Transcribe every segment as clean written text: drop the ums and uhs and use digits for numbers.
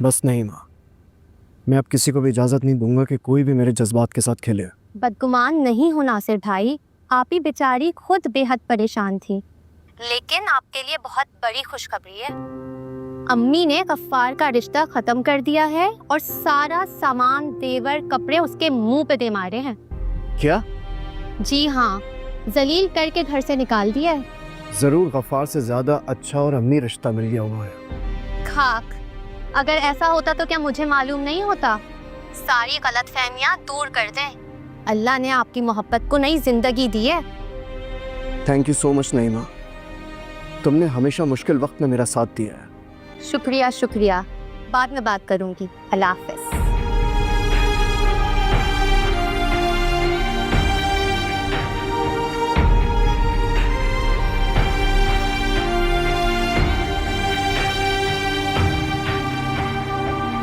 बस नहीं माँ, मैं अब किसी को भी इजाज़त नहीं दूंगा कि कोई भी मेरे जज्बात के साथ खेले। बदगुमान नहीं हो नासिर भाई, आप ही बेचारी खुद बेहद परेशान थी, लेकिन आपके लिए बहुत बड़ी खुशखबरी है। अम्मी ने गफ्फार का रिश्ता खत्म कर दिया है और सारा सामान, तेवर, कपड़े उसके मुंह पे दे मारे हैं। क्या? जी हाँ, जलील करके घर से निकाल दिया है। ज़रूर गफ्फार से ज़्यादा अच्छा और अम्मी रिश्ता मिल गया हुआ है। खाक, अगर ऐसा होता तो क्या मुझे मालूम नहीं होता? सारी गलतफहमियां दूर कर दें। अल्लाह ने आपकी मोहब्बत को नई जिंदगी दी है। थैंक यू सो मच नईमा, तुमने हमेशा मुश्किल वक्त में मेरा साथ दिया है। शुक्रिया शुक्रिया, बाद में बात करूंगी। अल्लाह हाफ़िज़।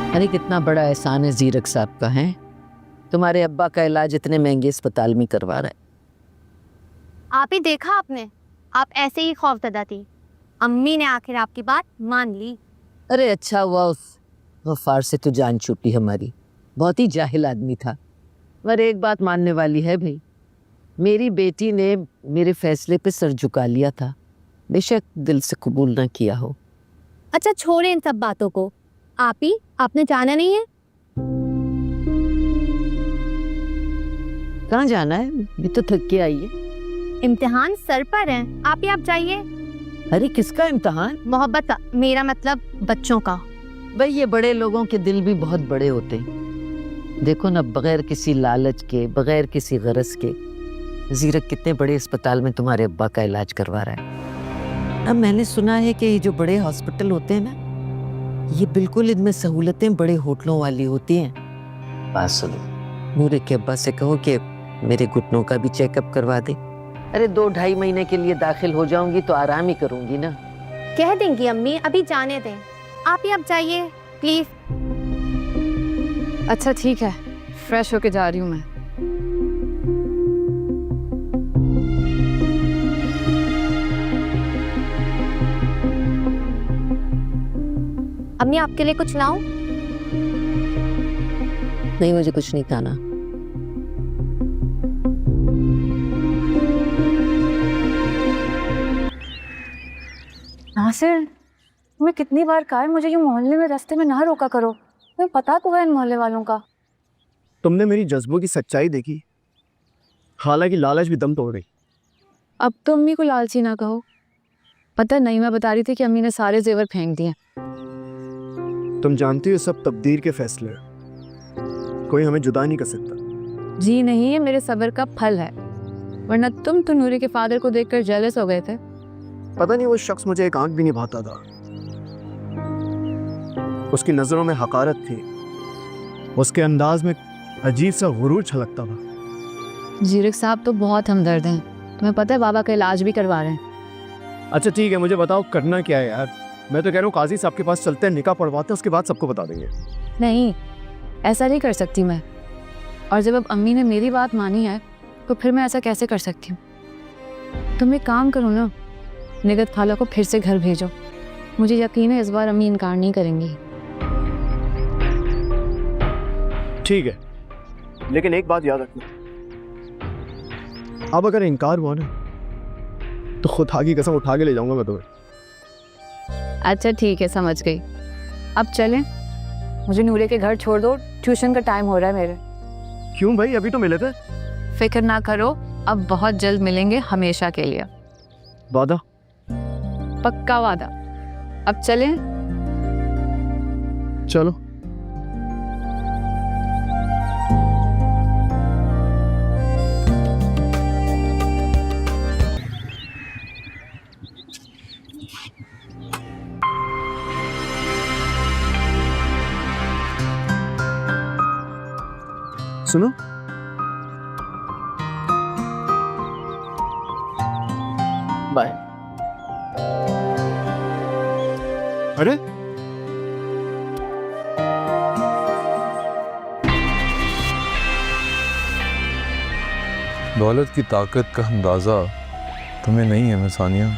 अरे कितना बड़ा एहसान है जीरक साहब का, है तुम्हारे अब्बा का इलाज इतने महंगे अस्पताल में करवा रहा है। आप ही देखा आपने, आप ऐसे ही खौफजदा थी, अम्मी ने आखिर आपकी बात मान ली। अरे अच्छा हुआ उस गफ्फार से तो जान छूटी हमारी, बहुत ही जाहिल आदमी था। पर एक बात मानने वाली है भाई, मेरी बेटी ने मेरे फैसले पे सर झुका लिया था, बेशक दिल से कबूल ना किया हो। अच्छा छोड़े इन सब बातों को, आप ही, आपने जाना नहीं है? कहाँ जाना है? भी तो थक के आई है। इम्तिहान सर पर है, आप ही आप जाइए। अरे किसका इम्तिहान? मोहब्बत का, मेरा मतलब बच्चों का। भाई ये बड़े लोगों के दिल भी बहुत बड़े होते हैं। देखो ना, बगैर किसी लालच के, बगैर किसी गरज के जीरक कितने बड़े अस्पताल में तुम्हारे अब्बा का इलाज करवा रहा है। अब मैंने सुना है कि ये जो बड़े हॉस्पिटल होते हैं ना, ये बिल्कुल इनमें सहूलतें बड़े होटलों वाली होती हैं। बात सुनो, नूरे के अब्बा से कहो कि मेरे घुटनों का भी चेकअप करवा दे। अरे 2-2.5 महीने के लिए दाखिल हो जाऊंगी तो आराम ही करूंगी ना। कह देंगी अम्मी, अभी जाने दें, आप ही अब जाइए प्लीज। अच्छा ठीक है, फ्रेश होके जा रही हूँ मैं। अम्मी आपके लिए कुछ लाऊं? नहीं, मुझे कुछ नहीं खाना। नासिर, तुम्हें कितनी बार कहा है मुझे यूं मोहल्ले में रास्ते में ना रोका करो, तुम्हें पता तो है इन मोहल्ले वालों का। तुमने मेरी जज्बों की सच्चाई देखी, हालांकि लालच भी दम तोड़ गई। अब तो अम्मी को लालची ना कहो, पता नहीं, मैं बता रही थी कि अम्मी ने सारे जेवर फेंक दिए। तुम जानती हो सब तकदीर के फैसले हैं, कोई हमें जुदा नहीं कर सकता। जी नहीं, ये मेरे सब्र का फल है, वरना तुम तो नूरी के फादर को देखकर जेलस हो गए थे। पता नहीं वो शख्स मुझे एक आंख भी नहीं भाता था, उसकी नजरों में हकारत थी, उसके अंदाज में अजीब सा गुरूर छलकता था। जीरक साहब तो बहुत हमदर्द हैं, तुम्हें पता है बाबा का इलाज भी करवा रहे हैं। अच्छा ठीक है, मुझे बताओ करना क्या है यार। मैं तो कह रहा हूँ काजी साहब के पास चलते हैं, निकाह पढ़वाते हैं, उसके बाद सबको बता देंगे। नहीं, ऐसा नहीं कर सकती मैं, और जब अब अम्मी ने मेरी बात मानी है तो फिर मैं ऐसा कैसे कर सकती हूँ। तुम एक काम करो ना, निगत खाला को फिर से घर भेजो, मुझे यकीन है इस बार अम्मी इनकार नहीं करेंगी। ठीक है, लेकिन एक बात याद रखना, अब अगर इनकार हुआ ना तो खुदा की कसम उठा के ले जाऊंगा मैं तुम्हें। अच्छा ठीक है, समझ गई। अब चलें, मुझे नूरे के घर छोड़ दो, ट्यूशन का टाइम हो रहा है मेरे। क्यों भाई, अभी तो मिले थे। फिक्र ना करो, अब बहुत जल्द मिलेंगे हमेशा के लिए। वादा? पक्का वादा। अब चलें? चलो। सुनो, बाय। अरे दौलत की ताकत का अंदाज़ा तुम्हें नहीं है सानिया।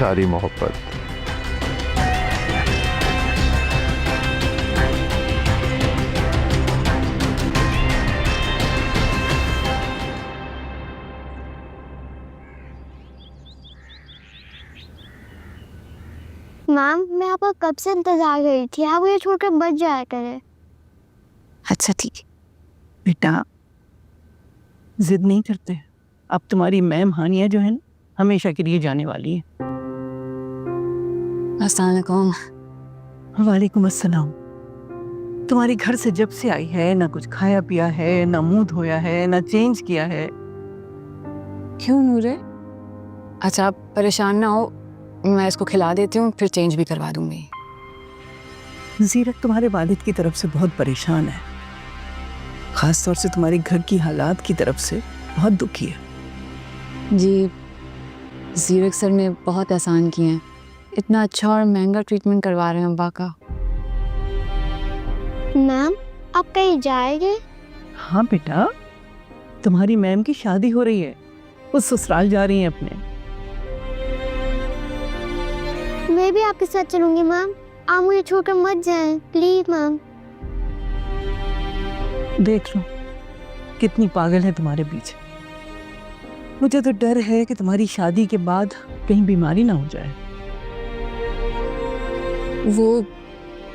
सारी मोहब्बत। मैम, मैं आपका कब से इंतजार कर रही थी, आप मुझे छोड़कर बच जाया करें। अच्छा ठीक है बेटा, जिद नहीं करते। अब तुम्हारी मैम हानिया जो है ना, हमेशा के लिए जाने वाली है। अस्सलाम वालेकुम। वालेकुम अस्सलाम। तुम्हारे घर से जब से आई है ना कुछ खाया पिया है, ना मुंह धोया है, ना चेंज किया है। क्यों नूरे? अच्छा आप परेशान ना हो, मैं इसको खिला देती हूँ, फिर चेंज भी करवा दूंगी। जीरक तुम्हारे वालिद की तरफ से बहुत परेशान है, खास तौर से तुम्हारे घर की हालात की तरफ से बहुत दुखी है। जी, जीरक सर ने बहुत एहसान किए हैं, इतना अच्छा और महंगा ट्रीटमेंट करवा रहे हैं अब्बा का। मैम, आप कहीं जाएंगे? हाँ बेटा, तुम्हारी मैम की शादी हो रही है, वो ससुराल जा रही है अपने। मैं भी आपके साथ चलूंगी मैम, आप मुझे छोड़कर मत जाएं प्लीज मैम। देख लो कितनी पागल है तुम्हारे पीछे। मुझे तो डर है कि तुम्हारी शादी के बाद कहीं बीमारी ना हो जाए। वो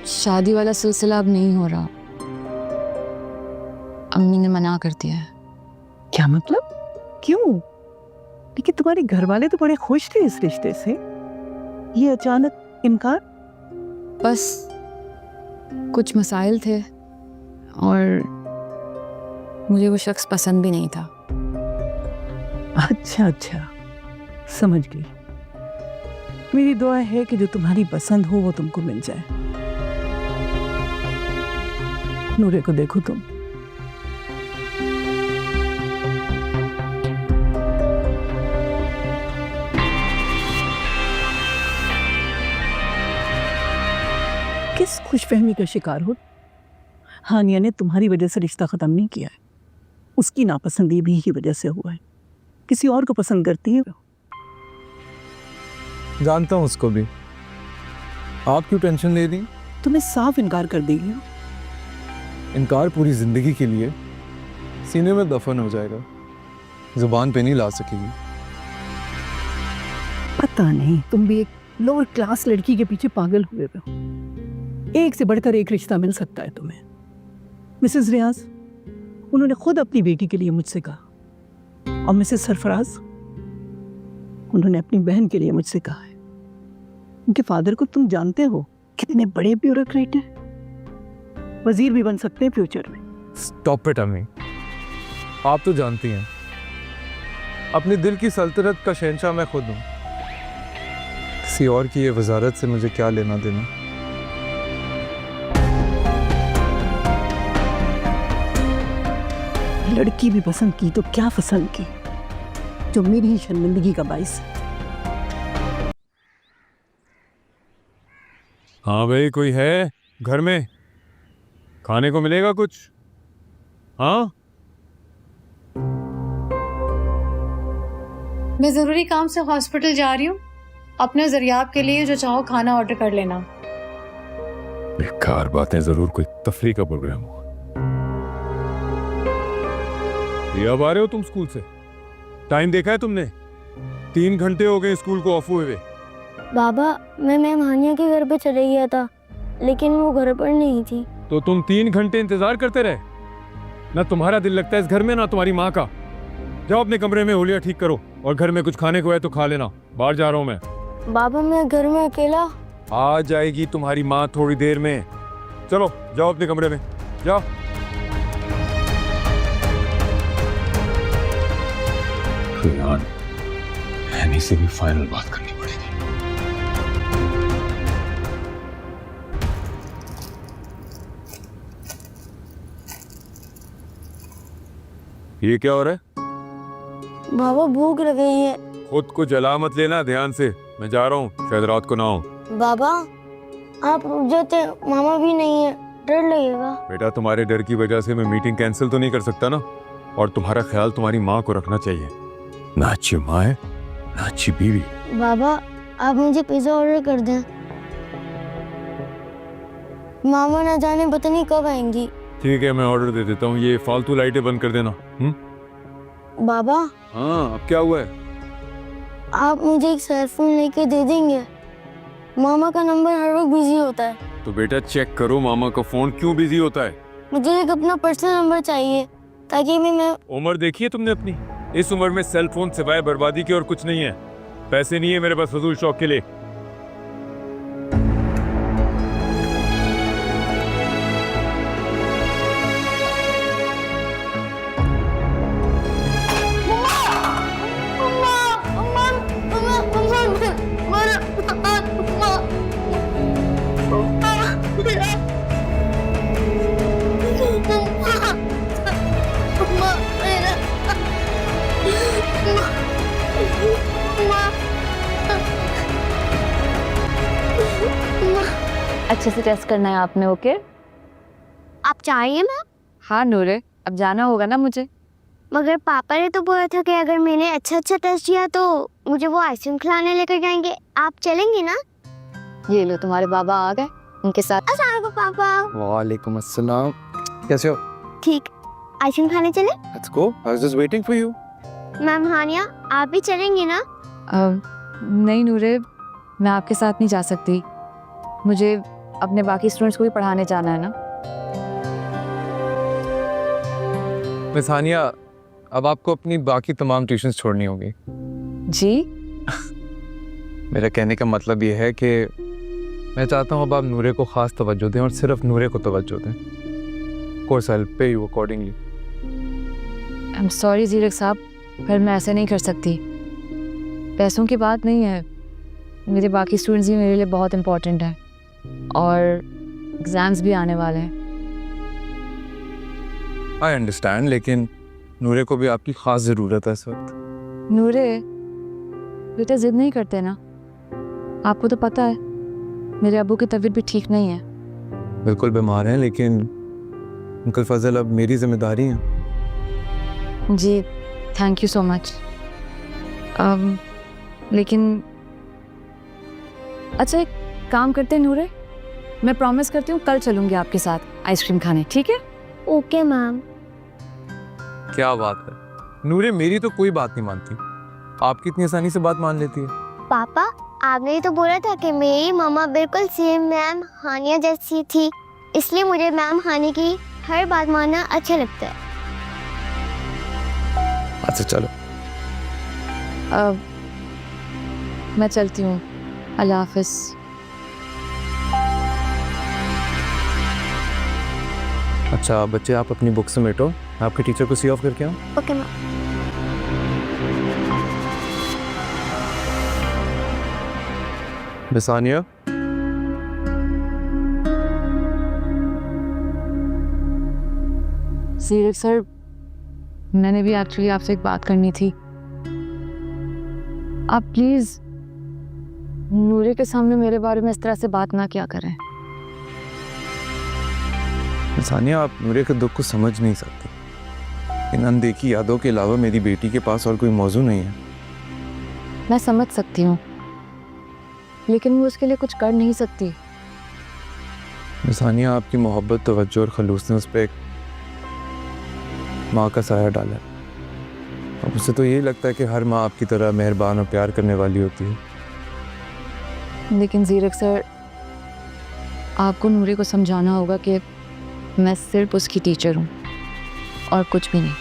शादी वाला सिलसिला अब नहीं हो रहा, अम्मी ने मना कर दिया है। क्या मतलब? क्यों? लेकिन तुम्हारे घर वाले तो बड़े खुश थे इस रिश्ते से, ये अचानक इनकार? बस कुछ मसाइल थे और मुझे वो शख्स पसंद भी नहीं था। अच्छा अच्छा, समझ गई। मेरी दुआ है कि जो तुम्हारी पसंद हो वो तुमको मिल जाए। नूरे को देखो तुम, किस खुशफहमी का शिकार हो। हानिया ने तुम्हारी वजह से रिश्ता खत्म नहीं किया है, उसकी नापसंदीदी की वजह से हुआ है। किसी और को पसंद करती है। जानता हूँ उसको भी, आप क्यों टेंशन ले रही? तुम्हें साफ इनकार कर देगी। इनकार पूरी जिंदगी के लिए सीने में दफन हो जाएगा, जुबान पे नहीं ला सकेगी। पता नहीं, तुम भी एक लोअर क्लास लड़की के पीछे पागल हुए हो। एक से बढ़कर एक रिश्ता मिल सकता है तुम्हें। मिसेस रियाज, उन्होंने खुद अपनी बेटी के लिए मुझसे कहा, और मिसेस सरफराज, उन्होंने अपनी बहन के लिए मुझसे कहा है। उनके फादर को तुम जानते हो, कितने बड़े ब्यूरोक्रेट हैं, वजीर भी बन सकते हैं फ्यूचर में। स्टॉप इट अम्मी, आप तो जानती हैं अपने दिल की सल्तनत का शहंशाह मैं खुद हूँ। किसी और की ये वजारत से मुझे क्या लेना देना। लड़की भी पसंद की तो क्या पसंद की, जो मेरी ही शर्मिंदगी का बाइस है। हाँ भाई, कोई है घर में? खाने को मिलेगा कुछ? हाँ, मैं ज़रूरी काम से हॉस्पिटल जा रही हूँ, अपने ज़रियाब के लिए जो चाहो खाना ऑर्डर कर लेना। बेकार बातें, जरूर कोई तफरीह का प्रोग्राम हो। ये अब आ रहे हो तुम स्कूल से? टाइम देखा है तुमने? 3 घंटे हो गए स्कूल को ऑफ हुए हुए। बाबा, मैं मैम हानिया के घर पे चले गया था, लेकिन वो घर पर नहीं थी। तो तुम 3 घंटे इंतजार करते रहे? ना तुम्हारा दिल लगता है इस घर में, ना तुम्हारी माँ का। जाओ अपने कमरे में होलिया ठीक करो, और घर में कुछ खाने को है तो खा लेना। बाहर जा रहा हूँ मैं। बाबा, मैं घर में अकेला। आ जाएगी तुम्हारी माँ थोड़ी देर में। चलो जाओ अपने कमरे में, जाओ। यानी से भी फाइनल बात करनी पड़ेगी। ये क्या हो रहा है? बाबा, भूख लग गई है। खुद को जला मत लेना, ध्यान से। मैं जा रहा हूँ, शायद रात को ना हो। बाबा, आप रुक जाते, मामा भी नहीं है, डर लगेगा। बेटा, तुम्हारे डर की वजह से मैं मीटिंग कैंसिल तो नहीं कर सकता ना। और तुम्हारा ख्याल तुम्हारी माँ को रखना चाहिए। ना अच्छी माँ है, ना अच्छी बीवी। बाबा, आप मुझे पिज़्ज़ा ऑर्डर कर दें। मामा ना जाने पता नहीं कब आएंगी। ठीक है, मैं ऑर्डर दे देता हूँ। ये फालतू लाइटें बंद कर देना। बाबा, हाँ, अब क्या हुआ है? आप मुझे एक सेल फोन लेके दे देंगे? मामा का नंबर हर वक्त बिजी होता है। तो बेटा चेक करो मामा का फोन क्यों बिजी होता है। मुझे एक अपना पर्सनल नंबर चाहिए ताकि मैं उम्र देखी है तुमने अपनी? इस उम्र में सेल फोन सिवाय बर्बादी के और कुछ नहीं है। पैसे नहीं है मेरे पास फजूल शौक के लिए। अच्छे से टेस्ट करना है आपने, ओके? आप चाहिए मैम? हाँ नूरे, अब जाना होगा ना मुझे। मगर पापा ने तो बोला था कि अगर मैंने अच्छा टेस्ट किया तो मुझे वो आइसक्रीम खिलाने लेकर जाएंगे। आप चलेंगे ना? ये लो, तुम्हारे बाबा आ गए, उनके साथ। अस्सलाम पापा। वालेकुम अस्सलाम। कैसे हो? ठीक, आइसक्रीम खाने चले? Let's go, I was just waiting for you. Ma'am Hania, आप भी चलेंगे ना? नहीं नूरे, मैं आपके साथ नहीं जा सकती। मुझे अपने बाकी स्टूडेंट्स को भी पढ़ाने जाना है ना। मिस हानिया, अब आपको अपनी बाकी तमाम ट्यूशन्स छोड़नी होगी। जी? मेरा कहने का मतलब ये है कि मैं चाहता हूँ अब आप नूरे को ख़ास तवज्जो दें और सिर्फ नूरे को तवज्जो दें। Course I will pay you accordingly. I am sorry Zeerak साहब, पर मैं ऐसे नहीं कर सकती। पैसों की बात नहीं है, मेरे बाकी स्टूडेंट्स भी मेरे लिए बहुत इम्पोर्टेंट हैं और एग्ज़ाम्स भी आने वाले हैं। आई अंडरस्टैंड, लेकिन नूरे को भी आपकी ख़ास ज़रूरत है इस वक्त। नूरे बेटा ज़िद नहीं करते ना, आपको तो पता है मेरे अब्बू की तबीयत भी ठीक नहीं है। बिल्कुल बीमार हैं, लेकिन अंकल फजल अब मेरी जिम्मेदारी है। जी, थैंक यू सो मच। लेकिन अच्छा, एक काम करते हैं नूरे, मैं प्रॉमिस करती हूँ कल चलूँगी आपके साथ आइसक्रीम खाने, ठीक है? Okay ma'am. क्या बात है नूरे, मेरी तो कोई बात नहीं मानती, आपकी इतनी आसानी से बात मान लेती है। पापा, आपने ही तो बोला था कि मेरी मम्मा बिल्कुल सेम मैम हानिया जैसी थी, इसलिए मुझे मैम हानी की हर बात मानना अच्छा लगता है। अच्छा चलो। मैं चलती हूँ, अल्लाह हाफिज़। अच्छा बच्चे, आप अपनी बुक समेटो, आपके टीचर को सी ऑफ करके आओ। Okay ma'am. मिस हानिया, सीरक सर, मैंने भी एक्चुअली आपसे एक बात करनी थी। आप प्लीज़ नूरे के सामने मेरे बारे में इस तरह से बात ना किया करें। मिस हानिया, आप नूरे के दुख को समझ नहीं सकते। इन अनदेखी यादों के अलावा मेरी बेटी के पास और कोई मौजू नहीं है। मैं समझ सकती हूँ, लेकिन मैं उसके लिए कुछ कर नहीं सकती। मिस हानिया, आपकी मोहब्बत, तवज्जो और खलूस ने उस पर एक माँ का साया डाला है। अब उसे तो यही लगता है कि हर माँ आपकी तरह मेहरबान और प्यार करने वाली होती है। लेकिन जीरक सर, आपको नूरे को समझाना होगा कि मैं सिर्फ उसकी टीचर हूँ और कुछ भी नहीं।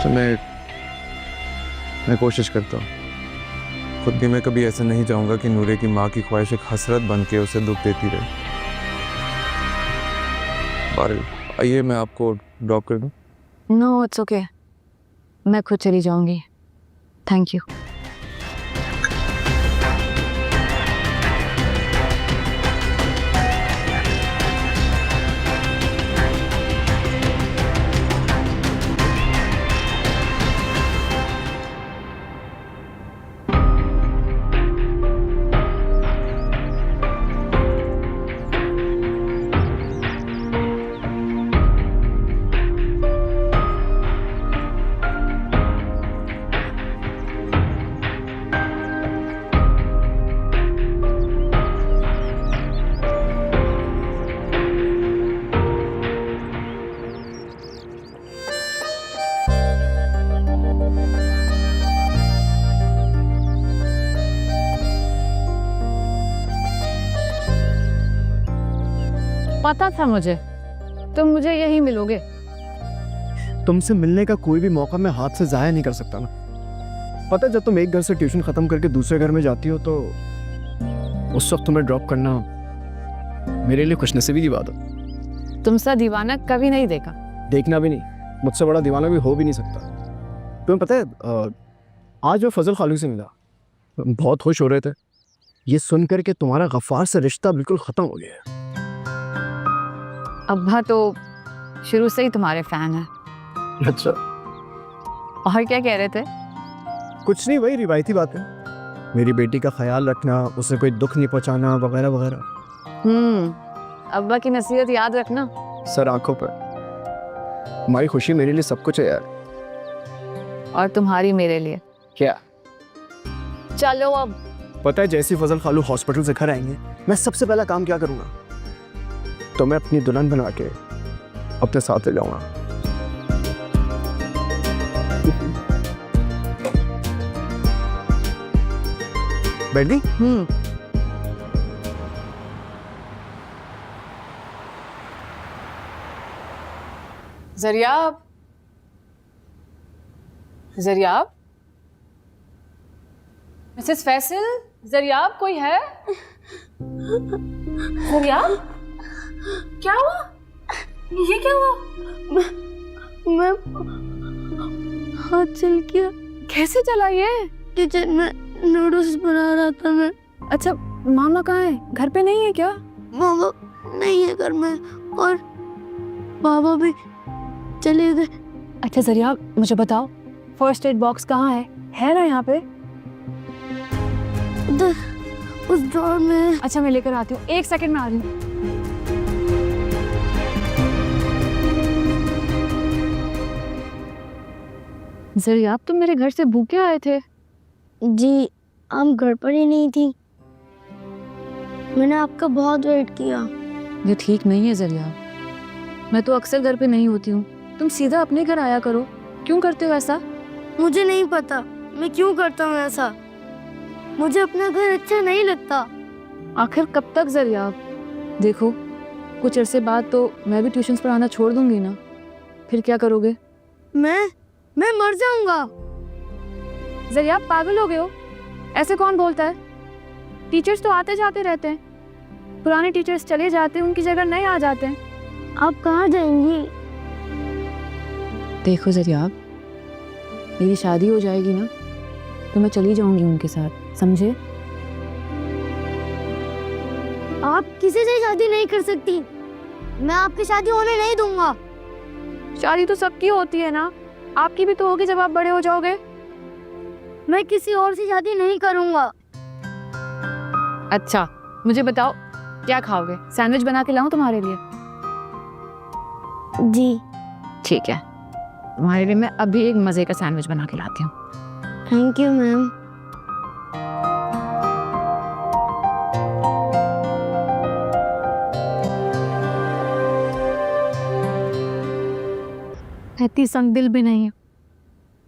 तो मैं कोशिश करता हूँ। खुद भी मैं कभी ऐसा नहीं चाहूँगा कि नूरे की माँ की ख्वाहिश एक हसरत बन के उसे दुख देती रहे। आइए मैं आपको ड्रॉप कर दूँ। नो इट्स ओके, मैं खुद चली जाऊँगी। Thank you. पता था मुझे तुम मुझे यही मिलोगे। तुमसे मिलने का कोई भी मौका मैं हाथ से जाया नहीं कर सकता ना। पता है जब तुम एक घर से ट्यूशन खत्म करके दूसरे घर में जाती हो तो उस वक्त तुम्हें ड्रॉप करना मेरे लिए खुशनसीबी की बात है। तुमसा दीवाना कभी नहीं देखा। देखना भी नहीं, मुझसे बड़ा दीवाना भी हो भी नहीं सकता। तुम्हें पता है आज मैं फजल खालू से मिला, बहुत खुश हो रहे थे ये सुनकर के तुम्हारा गफ्फार से रिश्ता बिल्कुल ख़त्म हो गया है। अब्बा तो शुरू से ही तुम्हारे फैन है। अच्छा, और क्या कह रहे थे? कुछ नहीं, वही रिवायती बातें, मेरी बेटी का ख्याल रखना, उसे कोई दुख नहीं पहुंचाना वगैरह वगैरह। अब्बा की नसीहत याद रखना। सर आंखों पर, हमारी खुशी मेरे लिए सब कुछ है यार। और तुम्हारी मेरे लिए। क्या? चलो अब। पता है जैसे फजल खालू हॉस्पिटल से घर आएंगे मैं सबसे पहला काम क्या करूंगा? तो मैं अपनी दुल्हन बना के अपने साथ ले जाऊंगा। बैठ दी? जरियाब, जरियाब, मिसेस फैसल, जरियाब कोई है? जरियाब, क्या हुआ? ये क्या हुआ? मैं हाथ चल गया। कैसे चला ये? किचन में नूडल्स बना रहा था मैं। अच्छा, मामा कहाँ है? घर पे नहीं है क्या? मामा नहीं है घर में और पापा भी चले गए। अच्छा जरियाब, मुझे बताओ फर्स्ट एड बॉक्स कहाँ है ना यहाँ पे? उधर उस ड्रॉर में। अच्छा मैं लेकर आती हूँ, 1 सेकंड में आ रही हूँ। जरियाब, तुम मेरे घर से भूखे आए थे? जी, आप घर पर ही नहीं थी, मैंने आपका बहुत वेट किया। ये ठीक नहीं है जरियाब, मैं तो अक्सर घर पे नहीं होती हूँ, तुम सीधा अपने घर आया करो। क्यों करते हो ऐसा? मुझे नहीं पता मैं क्यों करता हूँ ऐसा, मुझे अपना घर अच्छा नहीं लगता। आखिर कब तक जरियाब? देखो कुछ अरसे बाद तो मैं भी ट्यूशन्स पढ़ाना छोड़ दूंगी ना, फिर क्या करोगे? मैं मर जाऊंगा। जरियाब, पागल हो गए हो? ऐसे कौन बोलता है? टीचर्स तो आते जाते रहते हैं, पुराने टीचर्स चले जाते हैं, उनकी जगह नए आ जाते हैं। आप कहाँ जाएंगी? देखो जरियाब, मेरी शादी हो जाएगी ना तो मैं चली जाऊंगी उनके साथ, समझे? आप किसी से शादी नहीं कर सकती, मैं आपकी शादी होने नहीं दूंगा। शादी तो सबकी होती है ना, आपकी भी तो होगी जब आप बड़े हो जाओगे। मैं किसी और से शादी नहीं करूंगा। अच्छा मुझे बताओ क्या खाओगे? सैंडविच बना के लाऊं तुम्हारे लिए? जी ठीक है, तुम्हारे लिए मैं अभी एक मजे का सैंडविच बना के लाती हूँ। Thank you ma'am. इतनी संग दिल भी नहीं है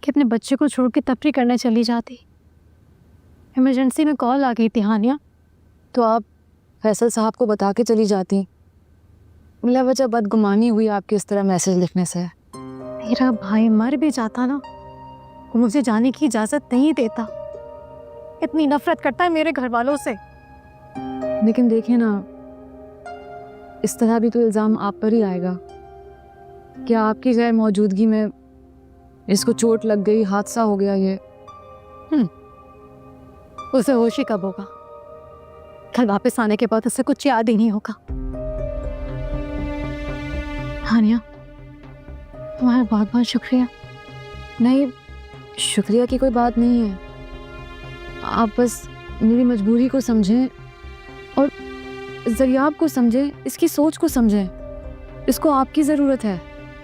कि अपने बच्चे को छोड़ के तफरी करने चली जाती। इमरजेंसी में कॉल आ गई थी हानिया, तो आप फैसल साहब को बता के चली जाती। मिला वजह बदगुमानी हुई आपके इस तरह मैसेज लिखने से। मेरा भाई मर भी जाता ना, वो मुझे जाने की इजाज़त नहीं देता। इतनी नफरत करता है मेरे घर वालों से। लेकिन देखिए ना, इस तरह भी तो इल्ज़ाम आप पर ही आएगा। क्या आपकी गैर मौजूदगी में इसको चोट लग गई, हादसा हो गया ये? उसे होश ही कब होगा? कल वापस आने के बाद उसे कुछ याद ही नहीं होगा। हानिया, तुम्हारा बहुत बहुत शुक्रिया। नहीं, शुक्रिया की कोई बात नहीं है, आप बस मेरी मजबूरी को समझें और जरियाब को समझें, इसकी सोच को समझें। इसको आपकी ज़रूरत है।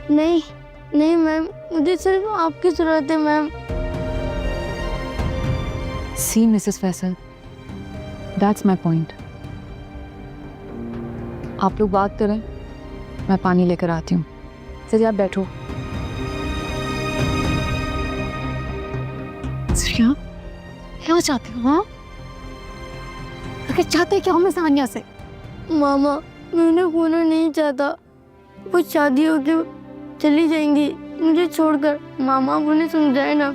नहीं नहीं मैम, मुझे सिर्फ आपकी ज़रूरत है ma'am. See Mrs Faisal, that's my point. आप लोग बात करें, मैं पानी लेकर आती हूँ। चलिए आप बैठो। जरिया, क्या चाहते हो? हाँ, आखिर चाहते क्या हो मैं सानिया से? मामा मैंने होना नहीं चाहता। वो शादी होके चली जाएंगी मुझे छोड़कर। मामा उन्हें समझाए ना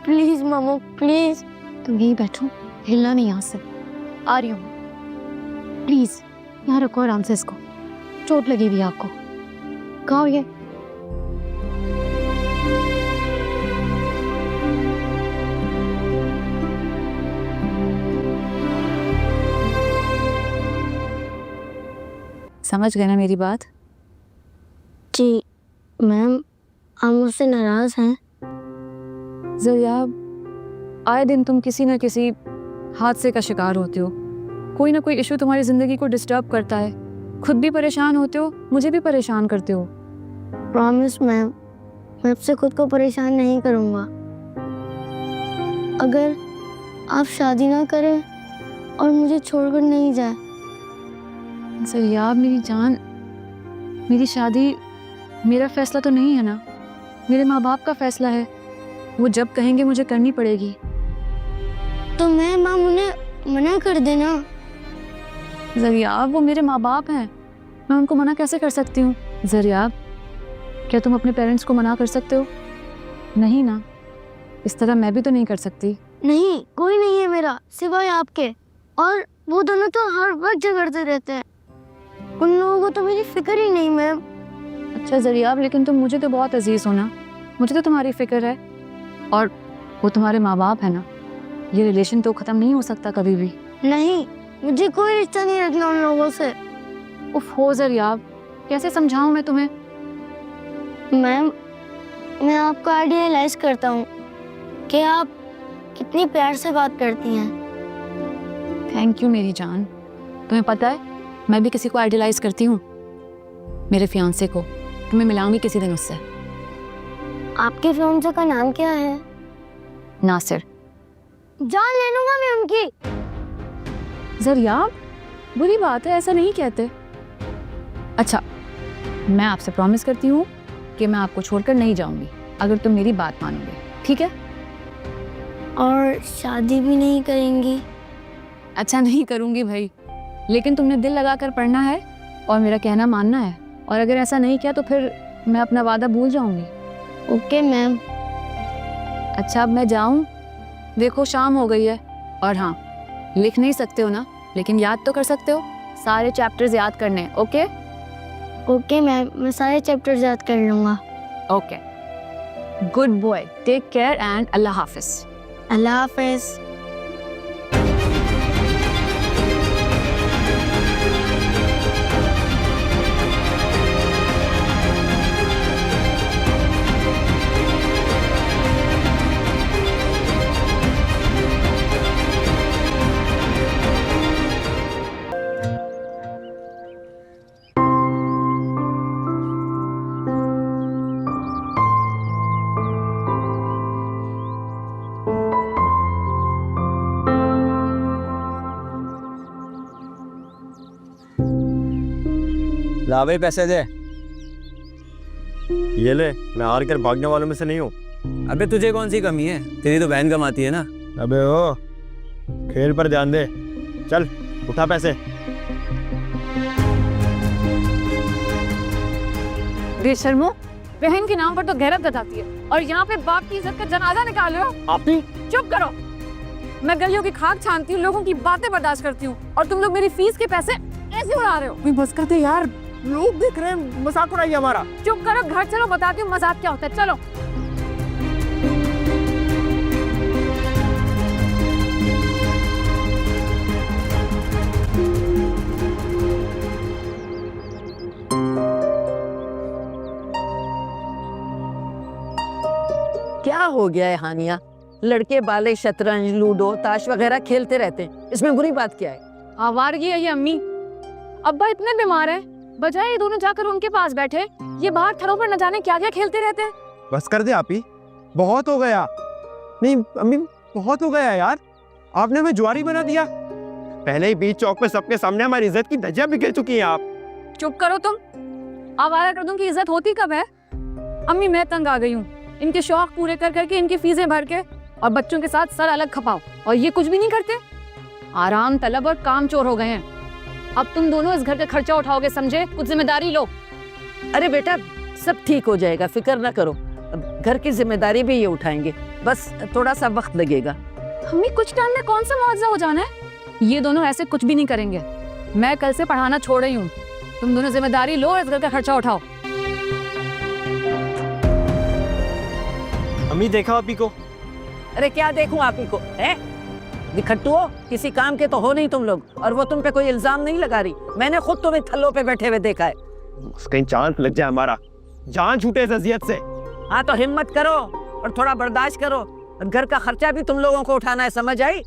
प्लीज मामा प्लीज। तुम यहीं बैठो, हिलना नहीं यहाँ से। आ रही हूँ, प्लीज यहाँ रखो आराम से इसको, चोट लगी हुई है आपको। कहाँ हो ये? समझ गए ना मेरी बात? जी मैम, आप मुझसे नाराज हैं? ज़रिया, आए दिन तुम किसी न किसी हादसे का शिकार होते हो। कोई ना कोई इशू तुम्हारी ज़िंदगी को डिस्टर्ब करता है। खुद भी परेशान होते हो, मुझे भी परेशान करते हो। प्रॉमिस मैम, मैं आपसे खुद को परेशान नहीं करूँगा। अगर आप शादी ना करें और मुझे छोड़कर नहीं जाए। ज़रिया मेरी जान, मेरी शादी मेरा फैसला तो नहीं है ना, मेरे माँ बाप का फैसला है। वो जब कहेंगे मुझे करनी पड़ेगी। तो मैं मैम उन्हें मना कर देना। ज़रिया वो मेरे माँ बाप हैं, मैं उनको मना कैसे कर सकती हूँ? ज़रिया क्या तुम अपने पेरेंट्स को मना कर सकते हो? नहीं ना, इस तरह मैं भी तो नहीं कर सकती। नहीं, कोई नहीं है मेरा सिवाय आपके। और वो दोनों तो हर वक्त झगड़ते रहते हैं। उन लोगों को तो मेरी फिक्र ही नहीं मैम। अच्छा ज़रिया, लेकिन तुम मुझे तो बहुत अजीज़ हो ना, मुझे तो तुम्हारी फ़िक्र है। और वो तुम्हारे माँ बाप है ना, ये रिलेशन तो ख़त्म नहीं हो सकता कभी भी। नहीं, मुझे कोई रिश्ता नहीं रखना उन लोगों से। उफ हो ज़रिया, कैसे समझाऊँ मैं तुम्हें? मैम, मैं आपको आइडियलाइज करता हूँ कि आप कितनी प्यार से बात करती हैं। थैंक यू मेरी जान। तुम्हें पता है मैं भी किसी को आइडियलाइज करती हूँ, मेरे फियांसे को। तुम्हें मिलाऊंगी किसी दिन उससे। आपके फियांसे का नाम क्या है? नासिर। जान ले लूंगा मैं उनकी। ज़रिया बुरी बात है, ऐसा नहीं कहते। अच्छा, मैं आपसे प्रॉमिस करती हूँ कि मैं आपको छोड़कर नहीं जाऊंगी अगर तुम मेरी बात मानोगे, ठीक है? और शादी भी नहीं करेंगी? अच्छा नहीं करूंगी भाई, लेकिन तुमने दिल लगाकर पढ़ना है और मेरा कहना मानना है। और अगर ऐसा नहीं किया तो फिर मैं अपना वादा भूल जाऊंगी। Okay ma'am. अच्छा अब मैं जाऊं? देखो शाम हो गई है। और हाँ, लिख नहीं सकते हो ना, लेकिन याद तो कर सकते हो। सारे चैप्टर्स याद करने हैं, ओके? ओके मैम, मैं सारे चैप्टर्स याद कर लूंगा। Okay, good boy, take care and अल्लाह हाफिज। अल्लाह हाफिज। ला भाई पैसे दे। ये ले, मैं हार कर भागने वालों में से नहीं हूँ। अबे तुझे कौन सी कमी है, तेरी तो बहन कमाती है ना। अबे ओ, खेल पर ध्यान दे। चल उठा पैसे। बेशर्मो, बहन के नाम पर तो गैरत जताती है और यहाँ पे बाप की इज्जत का जनाजा निकाल रहे हो। आप ही चुप करो। मैं गलियों की खाक छानती हूँ, लोगों की बातें बर्दाश्त करती हूँ, और तुम लोग मेरी फीस के पैसे ऐसे उड़ा रहे हो। बस कर दे यार, लोग देख रहे हैं, मजाक उड़ाइए हमारा। चुप करो, घर चलो, बताती हूँ मजाक क्या होता है। चलो। क्या हो गया है हानिया? लड़के बाले शतरंज, लूडो, ताश वगैरह खेलते रहते हैं, इसमें बुरी बात क्या है? आवारगी है ये अम्मी। अब्बा इतने बीमार हैं, बजाय ये दोनों जाकर उनके पास बैठे, ये बाहर थरों पर न जाने क्या क्या खेलते रहते हैं। बस कर दे आप ही, बहुत हो गया। नहीं अम्मी, बहुत हो गया यार, आपने हमें जुआरी बना दिया। पहले ही बीच चौक पे सबके सामने हमारी इज्जत की धज्जियां बिखेर चुकी हैं आप। चुप करो तुम। आवारा गर्दों की इज्जत होती कब है? अम्मी मैं तंग आ गई हूँ, इनके शौक पूरे कर करके, इनकी फीसें भर के, और बच्चों के साथ सर अलग खपाओ, और ये कुछ भी नहीं करते। आराम तलब और काम चोर हो गए हैं। अब तुम दोनों इस घर का खर्चा उठाओगे, समझे? कुछ जिम्मेदारी लो। अरे बेटा सब ठीक हो जाएगा, फिक्र ना करो। अब घर की जिम्मेदारी भी ये उठाएंगे, बस थोड़ा सा वक्त लगेगा। अम्मी कुछ टाइम में कौन सा मुआवजा हो जाना है? ये दोनों ऐसे कुछ भी नहीं करेंगे। मैं कल से पढ़ाना छोड़ रही हूँ। तुम दोनों जिम्मेदारी लो और इस घर का खर्चा उठाओ। अम्मी देखा आपी को? अरे क्या देखूं आप ही को, है निखट्टू हो, किसी काम के तो हो नहीं तुम लोग, और वो तुम पे कोई इल्जाम नहीं लगा रही। मैंने खुद तुम्हें थल्लों पे बैठे हुए देखा है। कहीं चांस लग जाए हमारा, जान छूटे इस अजियत से। हाँ तो हिम्मत करो और थोड़ा बर्दाश्त करो, और घर का खर्चा भी तुम लोगों को उठाना है, समझ आई?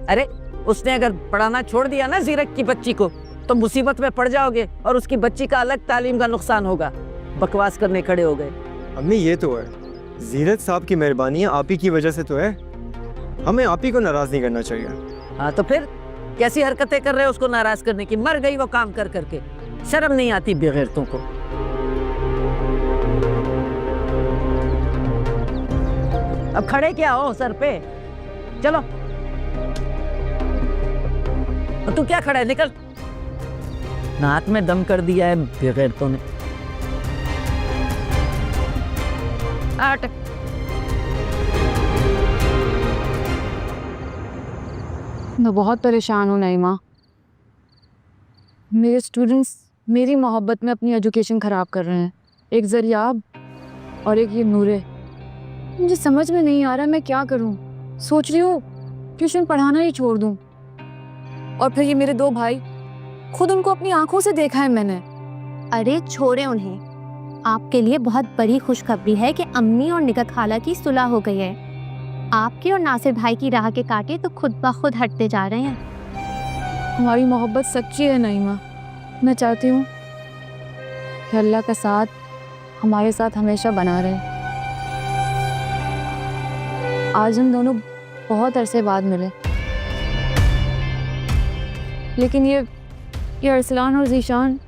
अरे उसने अगर पढ़ाना छोड़ दिया ना जीरक की बच्ची को, तो मुसीबत में पड़ जाओगे और उसकी बच्ची का अलग तालीम का नुकसान होगा। बकवास करने खड़े हो गए। अम्मी ये तो है, जीरत साहब की मेहरबानी आप ही की वजह से तो है, हमें आप ही को नाराज नहीं करना चाहिए। हाँ तो फिर कैसी हरकतें कर रहे हो उसको नाराज करने की? मर गई वो काम कर करके, शर्म नहीं आती बेगैरतों को। अब खड़े क्या हो सर पे, चलो। और तू क्या खड़ा है, निकल। नाक में दम कर दिया है बेगैरतों ने। आट। मैं बहुत परेशान हूँ नईमा। मेरे स्टूडेंट्स मेरी मोहब्बत में अपनी एजुकेशन ख़राब कर रहे हैं। एक ज़रियाब और एक ये नूरे। मुझे समझ में नहीं आ रहा मैं क्या करूँ। सोच रही हूँ ट्यूशन पढ़ाना ही छोड़ दूँ। और फिर ये मेरे दो भाई, खुद उनको अपनी आंखों से देखा है मैंने। अरे छोड़े उन्हें। आपके लिए बहुत बड़ी खुशखबरी है कि अम्मी और निगत खाला की सुलह हो गई है। आपके और नासिर भाई की राह के कांटे तो खुद ब खुद हटते जा रहे हैं। हमारी मोहब्बत सच्ची है नईमा। मैं चाहती हूँ कि अल्लाह का साथ हमारे साथ हमेशा बना रहे। आज हम दोनों बहुत अरसे बाद मिले, लेकिन ये अरसलान और ज़ीशान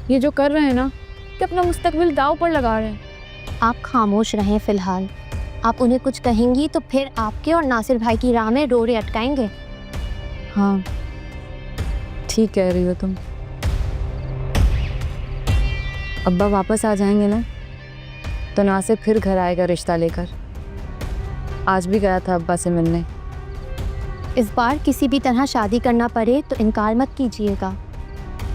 ये जो कर रहे हैं ना, कि अपना मुस्तकबिल दाव पर लगा रहे हैं। आप खामोश रहें फ़िलहाल। आप उन्हें कुछ कहेंगी तो फिर आपके और नासिर भाई की राह में रोड़े अटकाएंगे। हाँ ठीक कह रही हो तुम। अब्बा वापस आ जाएंगे ना, तो नासिर फिर घर आएगा रिश्ता लेकर। आज भी गया था अब्बा से मिलने। इस बार किसी भी तरह शादी करना पड़े तो इनकार मत कीजिएगा।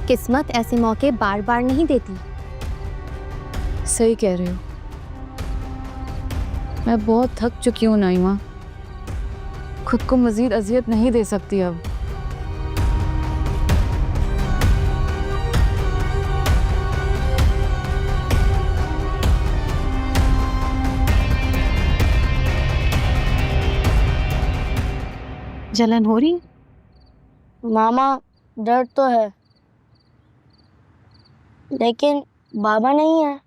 किस्मत ऐसे मौके बार बार नहीं देती। सही कह रही हो। मैं बहुत थक चुकी हूँ नाइमा। खुद को मज़ीद अजियत नहीं दे सकती अब। जलन हो रही? मामा डर तो है, लेकिन बाबा नहीं है।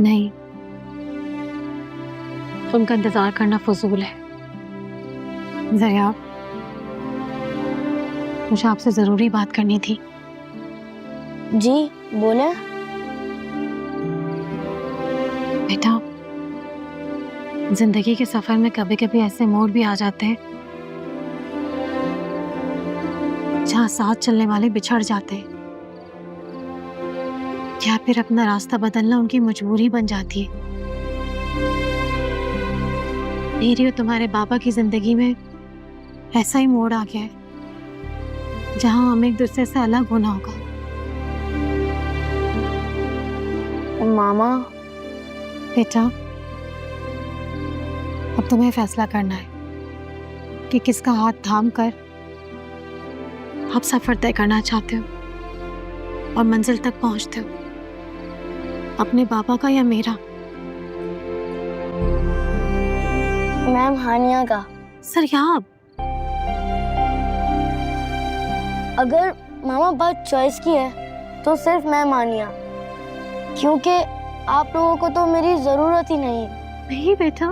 नहीं, उनका इंतजार करना फजूल है। ज़रिया, मुझे आपसे ज़रूरी बात करनी थी। जी बोले। बेटा, जिंदगी के सफर में कभी कभी ऐसे मोड़ भी आ जाते हैं जहाँ साथ चलने वाले बिछड़ जाते हैं, या फिर अपना रास्ता बदलना उनकी मजबूरी बन जाती है। मेरी और तुम्हारे बाबा की जिंदगी में ऐसा ही मोड़ आ गया है जहाँ हमें एक दूसरे से अलग होना होगा। मामा बेटा, अब तुम्हें फैसला करना है कि किसका हाथ थाम कर आप सफर तय करना चाहते हो और मंजिल तक पहुंचते हो, अपने बाबा का या मेरा। मैम हानिया का। सरयाब, अगर मामा बात चॉइस की है तो सिर्फ मैम हानिया, क्योंकि आप लोगों को तो मेरी जरूरत ही नहीं। नहीं बेटा,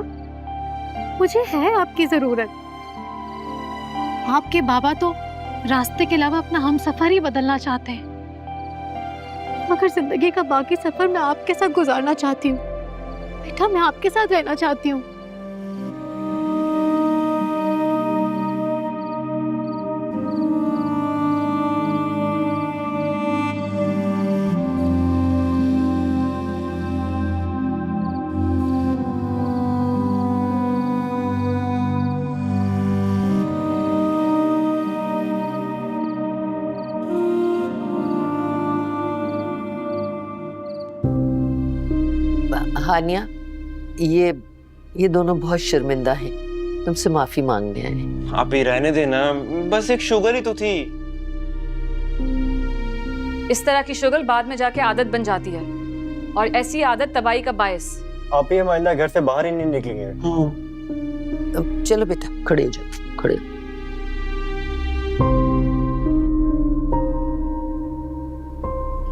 मुझे है आपकी जरूरत। आपके बाबा तो रास्ते के अलावा अपना हम सफर ही बदलना चाहते हैं, मगर जिंदगी का बाकी सफर मैं आपके साथ गुजारना चाहती हूँ। बेटा, मैं आपके साथ रहना चाहती हूँ। हानिया, ये दोनों बहुत शर्मिंदा हैं, तुमसे माफी मांगने आए हैं। आप ही रहने देना, बस एक शुगर ही तो थी। इस तरह की शुगर बाद में जाके आदत बन जाती है और ऐसी आदत तबाही का बायस। आप ही हमारे घर से बाहर ही नहीं निकलेंगे। अब चलो बेटा, खड़े हो जाओ, खड़े हो।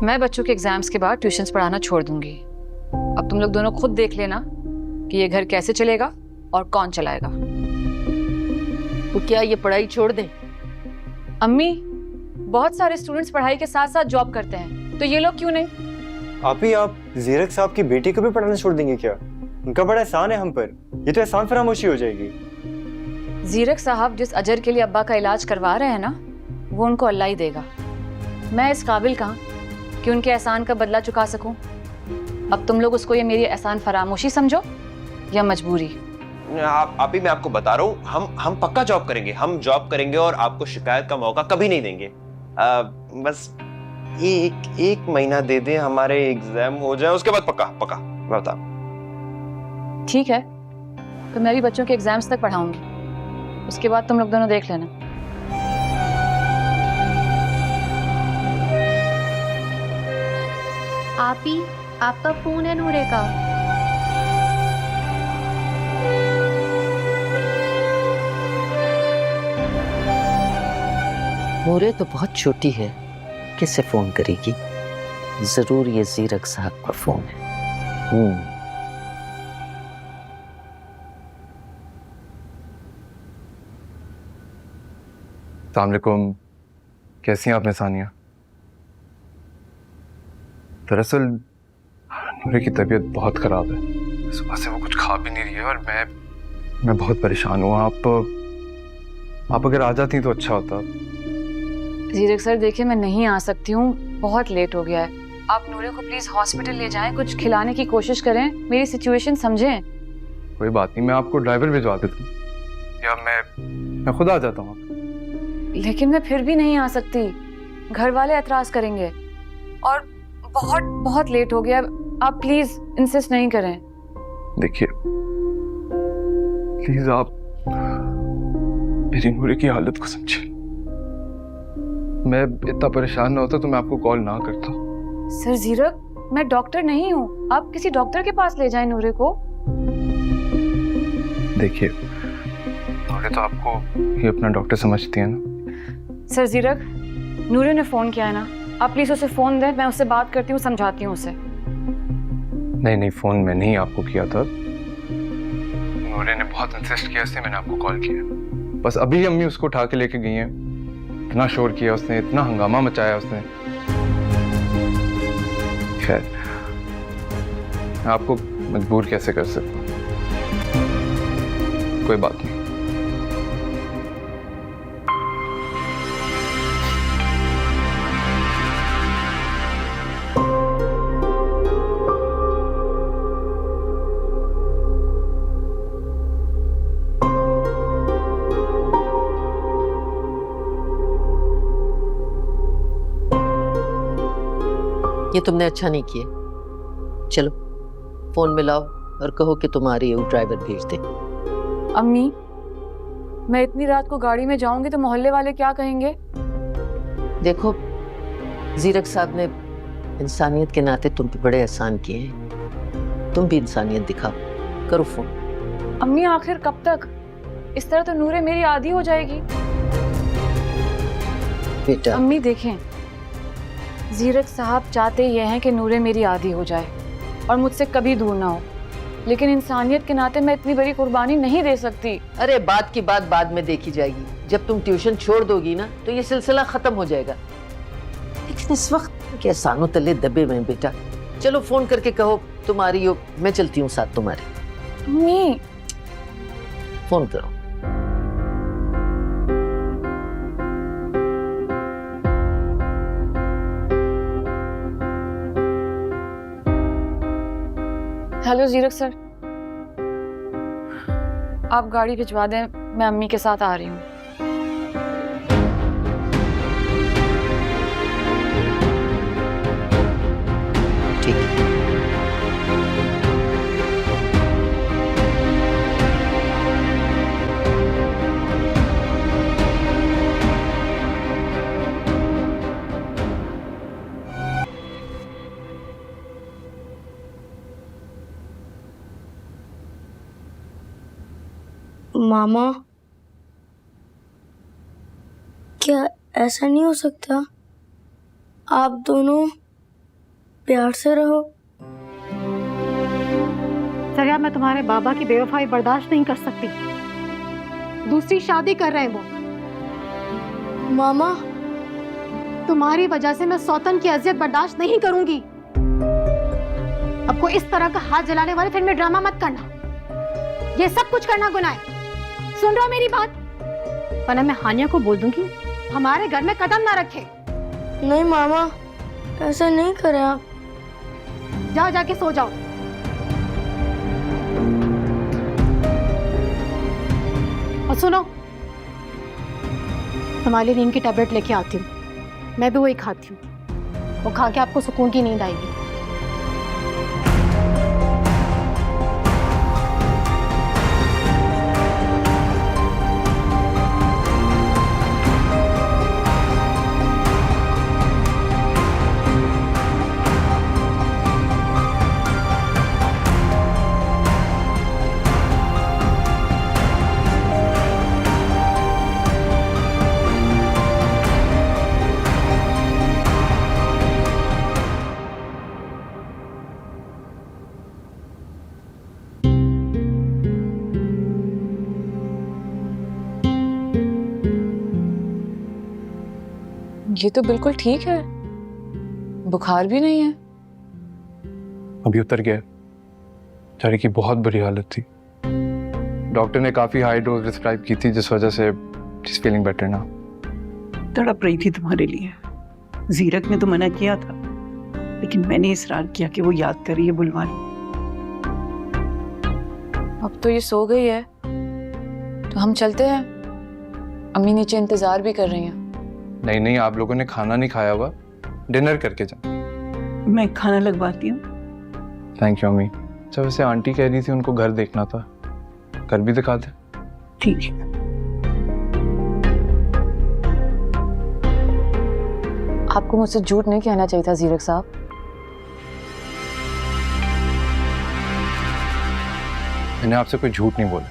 मैं बच्चों के एग्जाम्स के बाद ट्यूशंस पढ़ाना छोड़ दूंगी। अब तुम लोग दोनों खुद देख लेना कि ये घर कैसे चलेगा और कौन चलाएगा। तो क्या ये पढ़ाई छोड़ दें? अम्मी, बहुत सारे स्टूडेंट्स पढ़ाई के साथ साथ जॉब करते हैं, तो ये लोग क्यों नहीं? आप जीरक साहब की बेटी को भी पढ़ाना छोड़ देंगे क्या? उनका बड़ा एहसान है हम पर, ये तो एहसान फरामोशी हो जाएगी। जीरक साहब जिस अजर के लिए अब्बा का इलाज करवा रहे हैं ना, वो उनको अल्लाह ही देगा। मैं इस काबिल कहाँ कि उनके एहसान का बदला चुका सकूं। अब तुम लोग उसको ये मेरी एहसान फरामोशी समझो या मजबूरी। आप ही, मैं आपको बता रहा हूँ, हम पक्का जॉब करेंगे, हम जॉब करेंगे और आपको शिकायत का मौका कभी नहीं देंगे। बस एक महीना दे दें, हमारे एग्जाम हो जाए, उसके बाद पक्का पक्का मैं बता। ठीक है, तो मैं भी बच्चों के एग्जाम्स तक पढ़ाऊंगी, उसके बाद तुम लोग दोनों देख लेना। आप ही, आपका फोन है नूरे का। नूरे तो बहुत छोटी है, किसे फोन करेगी? जरूर ये जीरक साहब का फोन है। अस्सलाम वालेकुम, कैसी हैं आप सानिया? दरअसल नूरे की तबीयत बहुत ख़राब है, सुबह से वो कुछ खा भी नहीं रही है और मैं बहुत परेशान हूँ। आप अगर आ जाती तो अच्छा होता। जीरक सर देखिए, मैं नहीं आ सकती हूँ, बहुत लेट हो गया है। आप नूरे को प्लीज हॉस्पिटल ले जाएं, कुछ खिलाने की कोशिश करें, मेरी सिचुएशन समझें। कोई बात नहीं, मैं आपको ड्राइवर भिजवा देता हूँ या मैं खुद आ जाता हूँ। लेकिन मैं फिर भी नहीं आ सकती, घर वाले एतराज करेंगे और बहुत बहुत लेट हो गया। आप प्लीज इंसिस्ट नहीं करें। देखिए प्लीज, आप मेरी नूरे की हालत को समझिए। मैं इतना परेशान ना होता तो मैं आपको कॉल ना करता। सर जीरक, मैं डॉक्टर नहीं हूँ, आप किसी डॉक्टर के पास ले जाएं नूरे को। देखिए नूरे तो आपको ये अपना डॉक्टर समझती है ना। सर जीरक, नूरे ने फोन किया है ना, आप प्लीज उसे फोन दें, मैं उससे बात करती हूँ, समझाती हूँ उसे। नहीं, फोन मैंने ही आपको किया था। नूरे ने बहुत इंसिस्ट किया, इसलिए मैंने आपको कॉल किया। बस अभी अम्मी उसको उठा के लेके गई हैं। इतना शोर किया उसने, इतना हंगामा मचाया उसने। खैर, मैं आपको मजबूर कैसे कर सकता हूँ? कोई बात नहीं। ये तुमने अच्छा नहीं किया। चलो फोन मिलाओ और कहो कि तुम्हारी वो ड्राइवर भेज दे। अम्मी, मैं इतनी रात को गाड़ी में जाऊंगी तो मोहल्ले वाले क्या कहेंगे? देखो, जीरक साहब ने इंसानियत के नाते तुम पे बड़े एहसान किए हैं, तुम भी इंसानियत दिखाओ। करो फोन। अम्मी आखिर कब तक? इस तरह तो नूरे मेरी आदी हो जाएगी। बेटा अम्मी देखें, जीरक साहब चाहते ये हैं कि नूरे मेरी आदी हो जाए और मुझसे कभी दूर ना हो, लेकिन इंसानियत के नाते मैं इतनी बड़ी कुर्बानी नहीं दे सकती। अरे बात की बात बाद में देखी जाएगी, जब तुम ट्यूशन छोड़ दोगी ना तो ये सिलसिला खत्म हो जाएगा। लेकिन इस वक्त के एहसानों तले दबे हुए हैं बेटा। चलो फोन करके कहो तुम आ रही हो, मैं चलती हूँ साथ तुम्हारे। अम्मी, फोन करो। हेलो जीरक सर, आप गाड़ी भिजवा दें, मैं अम्मी के साथ आ रही हूँ। ठीक है। मामा, क्या ऐसा नहीं हो सकता? आप दोनों प्यार से रहो। सरिया, मैं तुम्हारे बाबा की बेवफाई बर्दाश्त नहीं कर सकती। दूसरी शादी कर रहे हैं वो। मामा, तुम्हारी वजह से मैं सौतन की अजियत बर्दाश्त नहीं करूंगी। अब को इस तरह का हाथ जलाने वाले फिल्म में ड्रामा मत करना। ये सब कुछ करना गुनाह है। सुन रहे हो मेरी बात? वरना मैं हानिया को बोल दूंगी हमारे घर में कदम ना रखे। नहीं मामा, ऐसा नहीं करे आप। जाओ, जाके सो जाओ। और सुनो, तुम्हारे लिए नींद की टैबलेट लेके आती हूँ। मैं भी वही खाती हूँ। वो खा के आपको सुकून की नींद आएगी। ये तो बिल्कुल ठीक है, बुखार भी नहीं है। अभी उतर गया। बेचारी की बहुत बुरी हालत थी। डॉक्टर ने काफी हाई डोज प्रिस्क्राइब की थी, जिस वजह से शी फीलिंग बेटर ना। तड़प रही थी तुम्हारे लिए। जीरक ने तो मना किया था, लेकिन मैंने इसरार किया कि वो याद करिए बुलवा लो। अब तो ये सो गई है, तो हम चलते हैं। अम्मी नीचे इंतजार भी कर रही हैं। नहीं नहीं, आप लोगों ने खाना नहीं खाया हुआ, डिनर करके जाओ। मैं खाना लगवाती हूँ। थैंक यू अम्मी। अच्छा, वैसे आंटी कह रही थी उनको घर देखना था, घर भी दिखा दे। ठीक है। आपको मुझसे झूठ नहीं कहना चाहिए था जीरक साहब। मैंने आपसे कोई झूठ नहीं बोला।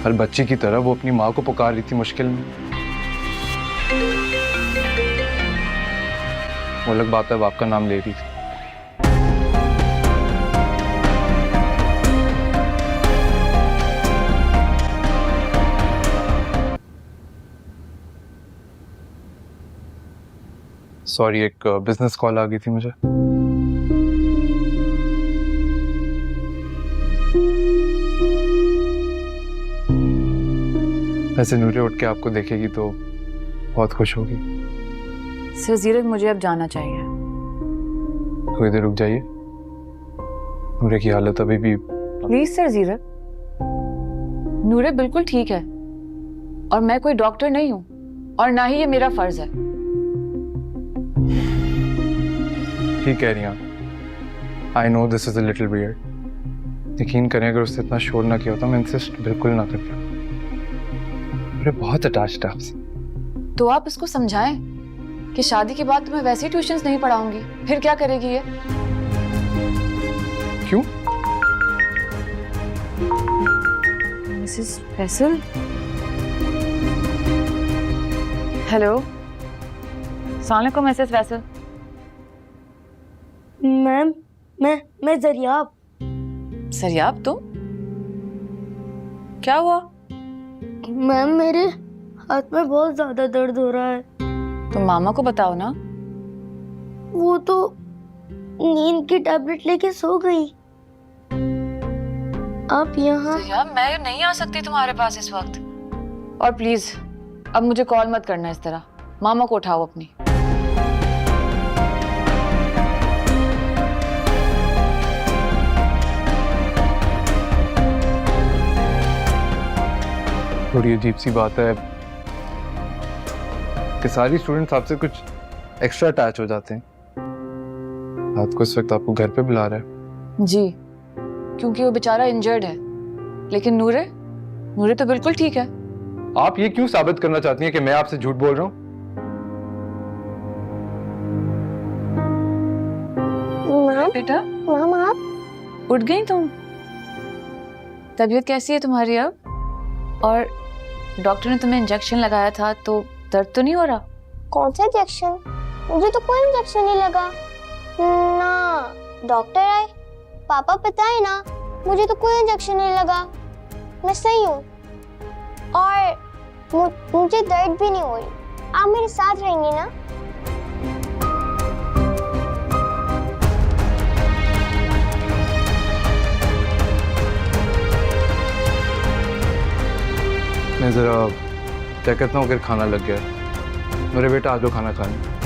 हर बच्ची की तरह वो अपनी माँ को पुकार रही थी मुश्किल में। वो अलग बात है, बाप का नाम ले रही थी। सॉरी, एक बिजनेस कॉल आ गई थी मुझे। वैसे नूरे उठ के आपको देखेगी तो बहुत खुश होगी। सर जीरक, मुझे अब जाना चाहिए। थोड़ी देर रुक जाइए, नूरे की हालत अभी भी। प्लीज सर जीरक, नूरे बिल्कुल ठीक है और मैं कोई डॉक्टर नहीं हूँ और ना ही ये मेरा फर्ज है। ठीक कह रही हैं आप। I know this is a little weird. यकीन करें, अगर उसने इतना शोर ना किया होता, मैं इंसिस्ट बिल्कुल ना करता। मुझे बहुत अटैच्ड है आपसे। तो आप इसको समझाएं कि शादी के बाद तुम्हें वैसे ही ट्यूशंस नहीं पढ़ाऊंगी, फिर क्या करेगी ये? क्यों? मिसेस फैसल? हेलो, अस्सलाम वालेकुम मिसेस फैसल। मैम, मैं जरियाब। सरियाब, तुम? क्या हुआ? मैम, मेरे हाथ में बहुत ज्यादा दर्द हो रहा है। तुम मामा को बताओ ना। वो तो नींद की टैबलेट लेके सो गई। आप यहाँ? सरियाब, मैं नहीं आ सकती तुम्हारे पास इस वक्त। और प्लीज अब मुझे कॉल मत करना इस तरह। मामा को उठाओ अपनी। थोड़ी अजीब सी बात है कि सारी स्टूडेंट्स आपसे कुछ एक्स्ट्रा अटैच हो जाते हैं। रात को इस वक्त आपको घर पे बुला रहा है। जी, क्योंकि वो बेचारा इंजर्ड है। लेकिन नूरे तो बिल्कुल ठीक है। आप ये क्यों साबित करना चाहती हैं कि मैं आपसे झूठ बोल रहा हूँ? मैम, बेटा, मैम आप? उठ गई तुम? तबीयत कैसी है तुम्हारी अब? और डॉक्टर ने तुम्हें इंजेक्शन लगाया था तो दर्द तो नहीं हो रहा? कौन सा इंजेक्शन? मुझे तो कोई इंजेक्शन नहीं लगा ना। डॉक्टर आए, पापा पता है ना, मुझे तो कोई इंजेक्शन नहीं लगा, मैं सही हूँ और मुझे दर्द भी नहीं हो रही। आप मेरे साथ रहेंगे ना? मैं ज़रा क्या कहता हूँ, अगर खाना लग गया। मेरे बेटा आ जाओ खाना खाने।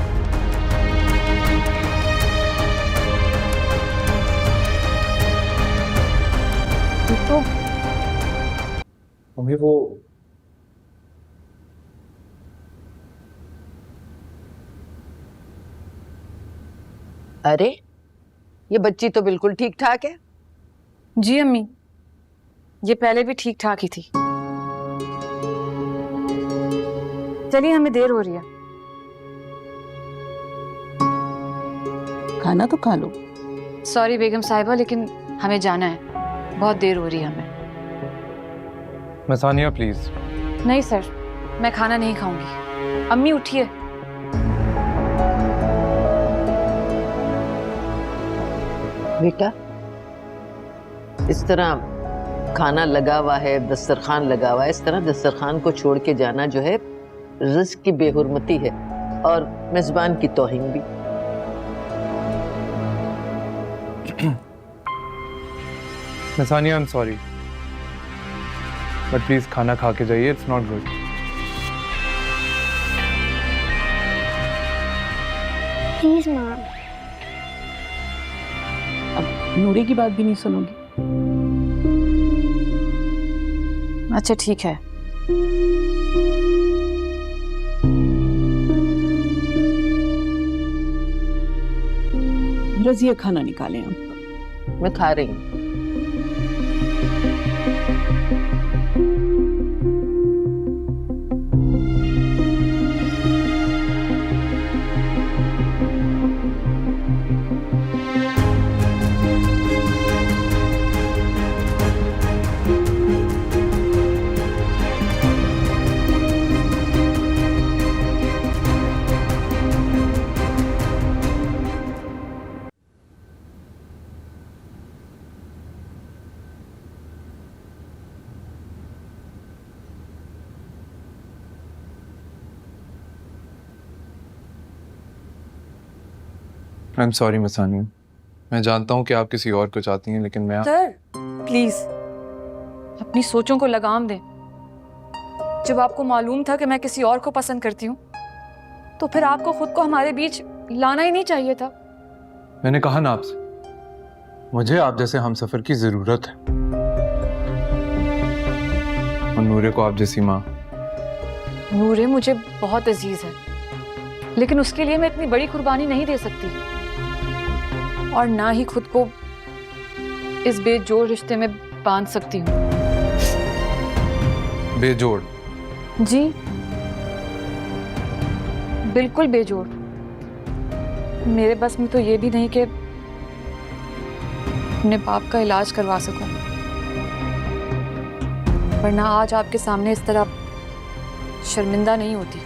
तो मम्मी वो अरे ये बच्ची तो बिल्कुल ठीक ठाक है। जी अम्मी, ये पहले भी ठीक ठाक ही थी। चलिए हमें देर हो रही है। खाना तो खा लो। सॉरी बेगम साहिबा, लेकिन हमें जाना है, बहुत देर हो रही है हमें। मसानिया प्लीज। नहीं सर, मैं खाना नहीं खाऊंगी। अम्मी उठिए। बेटा इस तरह खाना लगा हुआ है, दस्तरखान लगा हुआ है, इस तरह दस्तरखान को छोड़ के जाना जो है रिस्क की बेहुरमती है और मेजबान की तौहीन भी। मसानिया I am sorry, but please खाना खा के जाइए, इट्स नॉट गुड। प्लीज माँ। अब नूरे की बात भी नहीं सुनोगी? अच्छा ठीक है। रजिया खाना निकालें हम। मैं खा रही हूँ। आई एम सॉरी मसानिया, मैं जानता हूँ कि आप किसी और को चाहती हैं, लेकिन मैं सर प्लीज अपनी सोचों को लगाम दें। जब आपको मालूम था कि मैं किसी और को पसंद करती हूँ, तो फिर आपको खुद को हमारे बीच लाना ही नहीं चाहिए था। मैंने कहा ना आपसे, मुझे आप जैसे हमसफर की जरूरत है, और नूरे को आप जैसी माँ। नूरे मुझे बहुत अजीज है, लेकिन उसके लिए मैं इतनी बड़ी कुर्बानी नहीं दे सकती, और ना ही खुद को इस बेजोड़ रिश्ते में बांध सकती हूँ। बेजोड़? जी बिल्कुल बेजोड़। मेरे बस में तो ये भी नहीं कि अपने बाप का इलाज करवा सकूं, वरना आज आपके सामने इस तरह शर्मिंदा नहीं होती।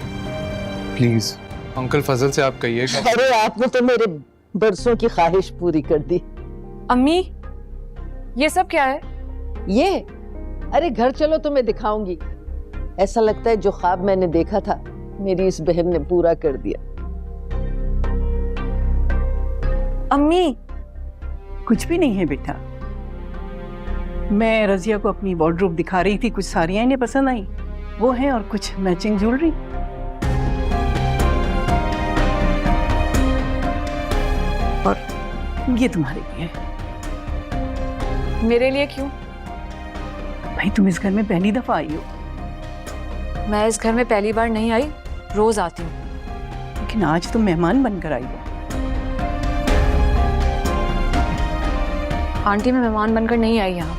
प्लीज अंकल फजल से आप कहिए कि अरे आपने तो मेरे बरसों की ख्वाहिश पूरी कर दी। अम्मी ये सब क्या है? ये अरे घर चलो तो मैं दिखाऊंगी। ऐसा लगता है जो ख्वाब मैंने देखा था मेरी इस बहन ने पूरा कर दिया। अम्मी कुछ भी नहीं है बेटा, मैं रजिया को अपनी वार्डरोब दिखा रही थी, कुछ साड़ियां इन्हें पसंद आई, वो है, और कुछ मैचिंग ज्वेलरी। और ये तुम्हारे लिए है। मेरे लिए क्यों? भाई तुम इस घर में पहली दफा आई हो। मैं इस घर में पहली बार नहीं आई, रोज आती हूँ। लेकिन आज तुम मेहमान बनकर आई हो। आंटी मैं मेहमान बनकर नहीं आई यहाँ,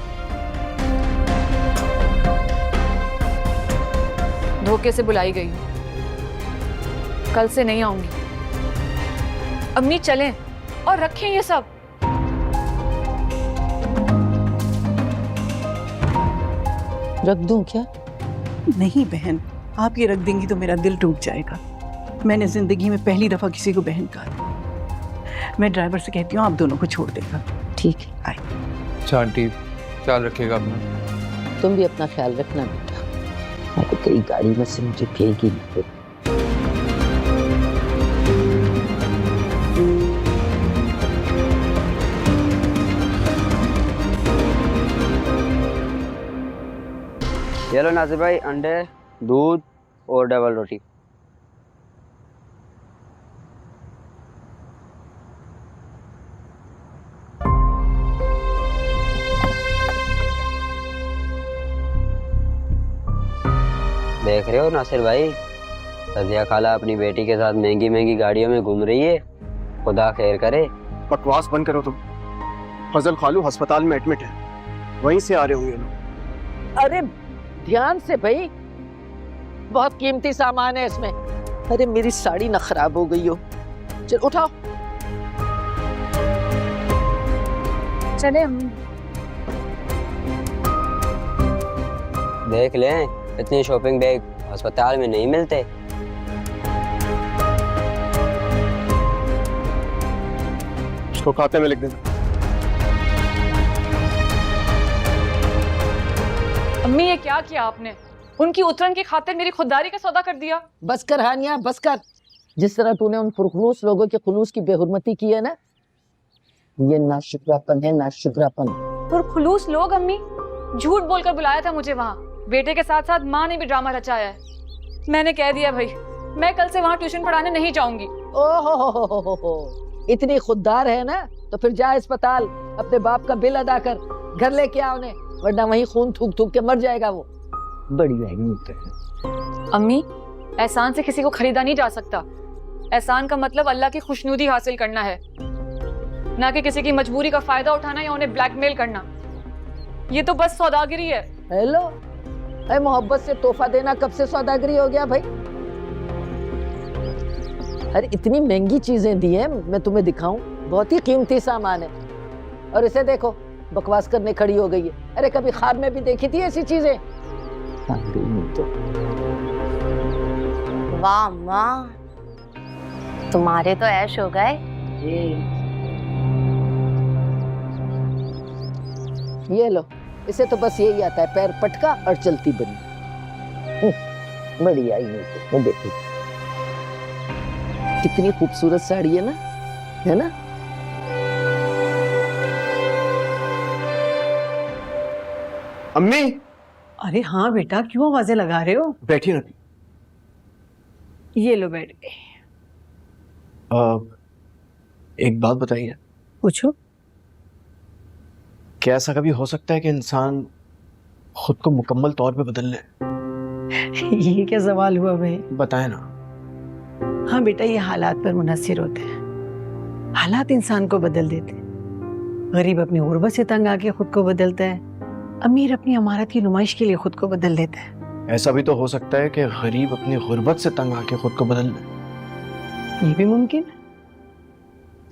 धोखे से बुलाई गई हूँ। कल से नहीं आऊंगी। अम्मी चलें और रखें ये सब। रख दूं क्या? नहीं बहन, आप ये रख देंगी तो मेरा दिल टूट जाएगा। मैंने जिंदगी में पहली दफा किसी को बहन कहा। मैं ड्राइवर से कहती हूँ आप दोनों को छोड़ देगा। ठीक है। आए। अच्छा आंटी, ख्याल रखिएगा अपना। तुम भी अपना ख्याल रखना बेटा। मैं तो कई गाड़ी में से मुझे फेंकी नहीं। ये लो नासिर भाई, अंडे, दूध और डबल रोटी। देख रहे हो नासिर भाई, रजिया खाला अपनी बेटी के साथ महंगी महंगी गाड़ियों में घूम रही है। खुदा खैर करे। बकवास बंद करो तुम। फजल खालू अस्पताल में एडमिट है, वहीं से आ रहे होंगे लोग। अरे ध्यान से भाई, बहुत कीमती सामान है इसमें। अरे मेरी साड़ी ना खराब हो गई हो। चल उठाओ। चले अम्मी। देख लें, इतनी शॉपिंग बैग अस्पताल में नहीं मिलते। इसको खाते में लिख देना। अम्मी ये क्या किया आपने? उनकी उतरन की खातिर मेरी खुददारी का सौदा कर दिया। बस कर हानिया, बस कर। जिस तरह तूने उन पुरखलूस लोगों के खुलूस की बेहुरमती की है ना, ये नाशुक्रापन है, नाशुक्रापन। पुरखलूस लोग? अम्मी झूठ बोलकर बुलाया था मुझे वहाँ। बेटे के साथ साथ माँ ने भी ड्रामा रचाया है। मैंने कह दिया भाई, मैं कल से वहाँ ट्यूशन पढ़ाने नहीं जाऊंगी। ओहो, इतनी खुददार है ना, तो फिर जा अस्पताल, अपने बाप का बिल अदा कर, घर लेके आ उन्हें, वरना वहीं खून थूक थूक के मर जाएगा वो। बड़ी महंगी है। अम्मी, एहसान से किसी को खरीदा नहीं जा सकता। एहसान का मतलब अल्लाह की खुशनुदी हासिल करना है, ना कि किसी की मजबूरी का फायदा उठाना या उन्हें ब्लैकमेल करना। ये तो बस सौदागरी है। हेलो, अरे मोहब्बत से तोहफा देना कब से सौदागरी हो गया भाई? अरे इतनी महंगी चीजें दी हैं, मैं तुम्हें दिखाऊं, बहुत ही कीमती सामान है। और इसे देखो, बकवास करने खड़ी हो गई है। अरे कभी ख्वाब में भी देखी थी ऐसी चीजें? तो वाह माँ, तुम्हारे तो ऐश हो गए। ये लो, इसे तो बस यही आता है, पैर पटका और चलती बनी। बड़ी आई नहीं तो देखो, कितनी खूबसूरत साड़ी है ना, है ना? अम्मी। अरे हाँ बेटा, क्यों आवाजें लगा रहे हो? बैठिए ना। ये लो बैठ गए। एक बात बताइए, पूछो। क्या ऐसा कभी हो सकता है कि इंसान खुद को मुकम्मल तौर पे बदल ले? ये क्या सवाल हुआ भाई? बताएं ना। हाँ बेटा, ये हालात पर मुनहसिर होते हैं। हालात इंसान को बदल देते हैं। गरीब अपनी गुर्बत से तंग आके खुद को बदलता है, अमीर अपनी अमारत की नुमाइश के लिए खुद को बदल देता है। ऐसा भी तो हो सकता है कि गरीब अपनी गुर्बत से तंग आके खुद को बदल ले। ये भी मुमकिन है।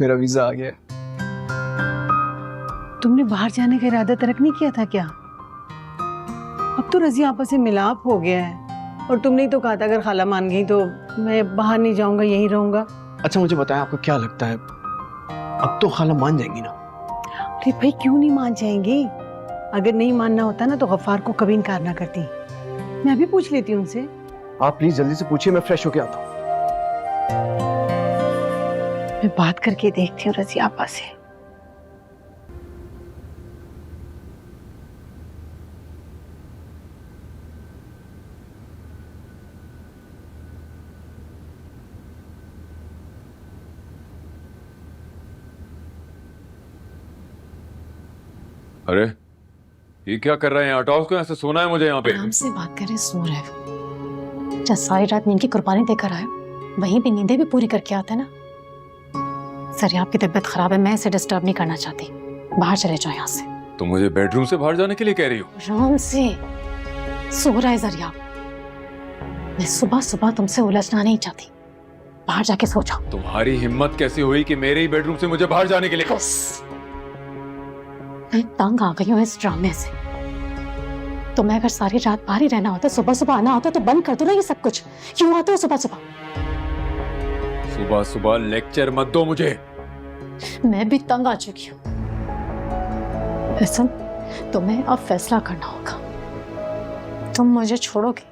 मेरा वीजा आ गया। तुमने बाहर जाने का इरादा तर्क नहीं किया था क्या? अब तो रज़िया आपस में मिलाप हो गया है, और तुमने ही तो कहा था अगर खाला मान गई तो मैं बाहर नहीं जाऊंगा, यहीं रहूंगा। अच्छा मुझे बताएं, आपको क्या लगता है अब तो खाला मान जाएंगी ना? अरे भाई, क्यों नहीं मान जाएंगी? अगर नहीं मानना होता ना तो गफ्फार को कभी इनकार ना करती। मैं अभी पूछ लेती हूँ उनसे। आप प्लीज जल्दी से पूछिए, मैं फ्रेश होके आता हूँ। मैं बात करके देखती हूँ रज़िया आपा से। अरे ये क्या कर रहे हैं? हटाओ उसको, यहाँ से सोना है मुझे यहाँ पे। आराम से बात करें, सो रहे हो। जब सारी रात नींद की कुर्बानी देकर आए, वहीं पे नींदें भी पूरी करके आते ना। सर आपकी तबीयत खराब है, मैं इसे डिस्टर्ब नहीं करना चाहती। बाहर चले जाओ यहाँ से। तो मुझे बेडरूम से बाहर जाने के लिए कह रही हो? आराम से सो रहा है जरिया। मैं सुबह सुबह तुमसे उलझना नहीं चाहती। बाहर जाके सो जाओ। तुम्हारी हिम्मत कैसी हुई कि मेरे ही बेडरूम से मुझे बाहर जाने के लिए? मैं तंग आ गई हूँ इस ड्रामे से। तुम्हें अगर सारी रात बाहर ही रहना होता, सुबह सुबह आना होता तो बंद कर दो ना ये सब कुछ। क्यों आते हो सुबह सुबह? सुबह सुबह लेक्चर मत दो मुझे। मैं भी तंग आ चुकी हूँ। हसन, तुम्हें अब फैसला करना होगा। तुम मुझे छोड़ोगे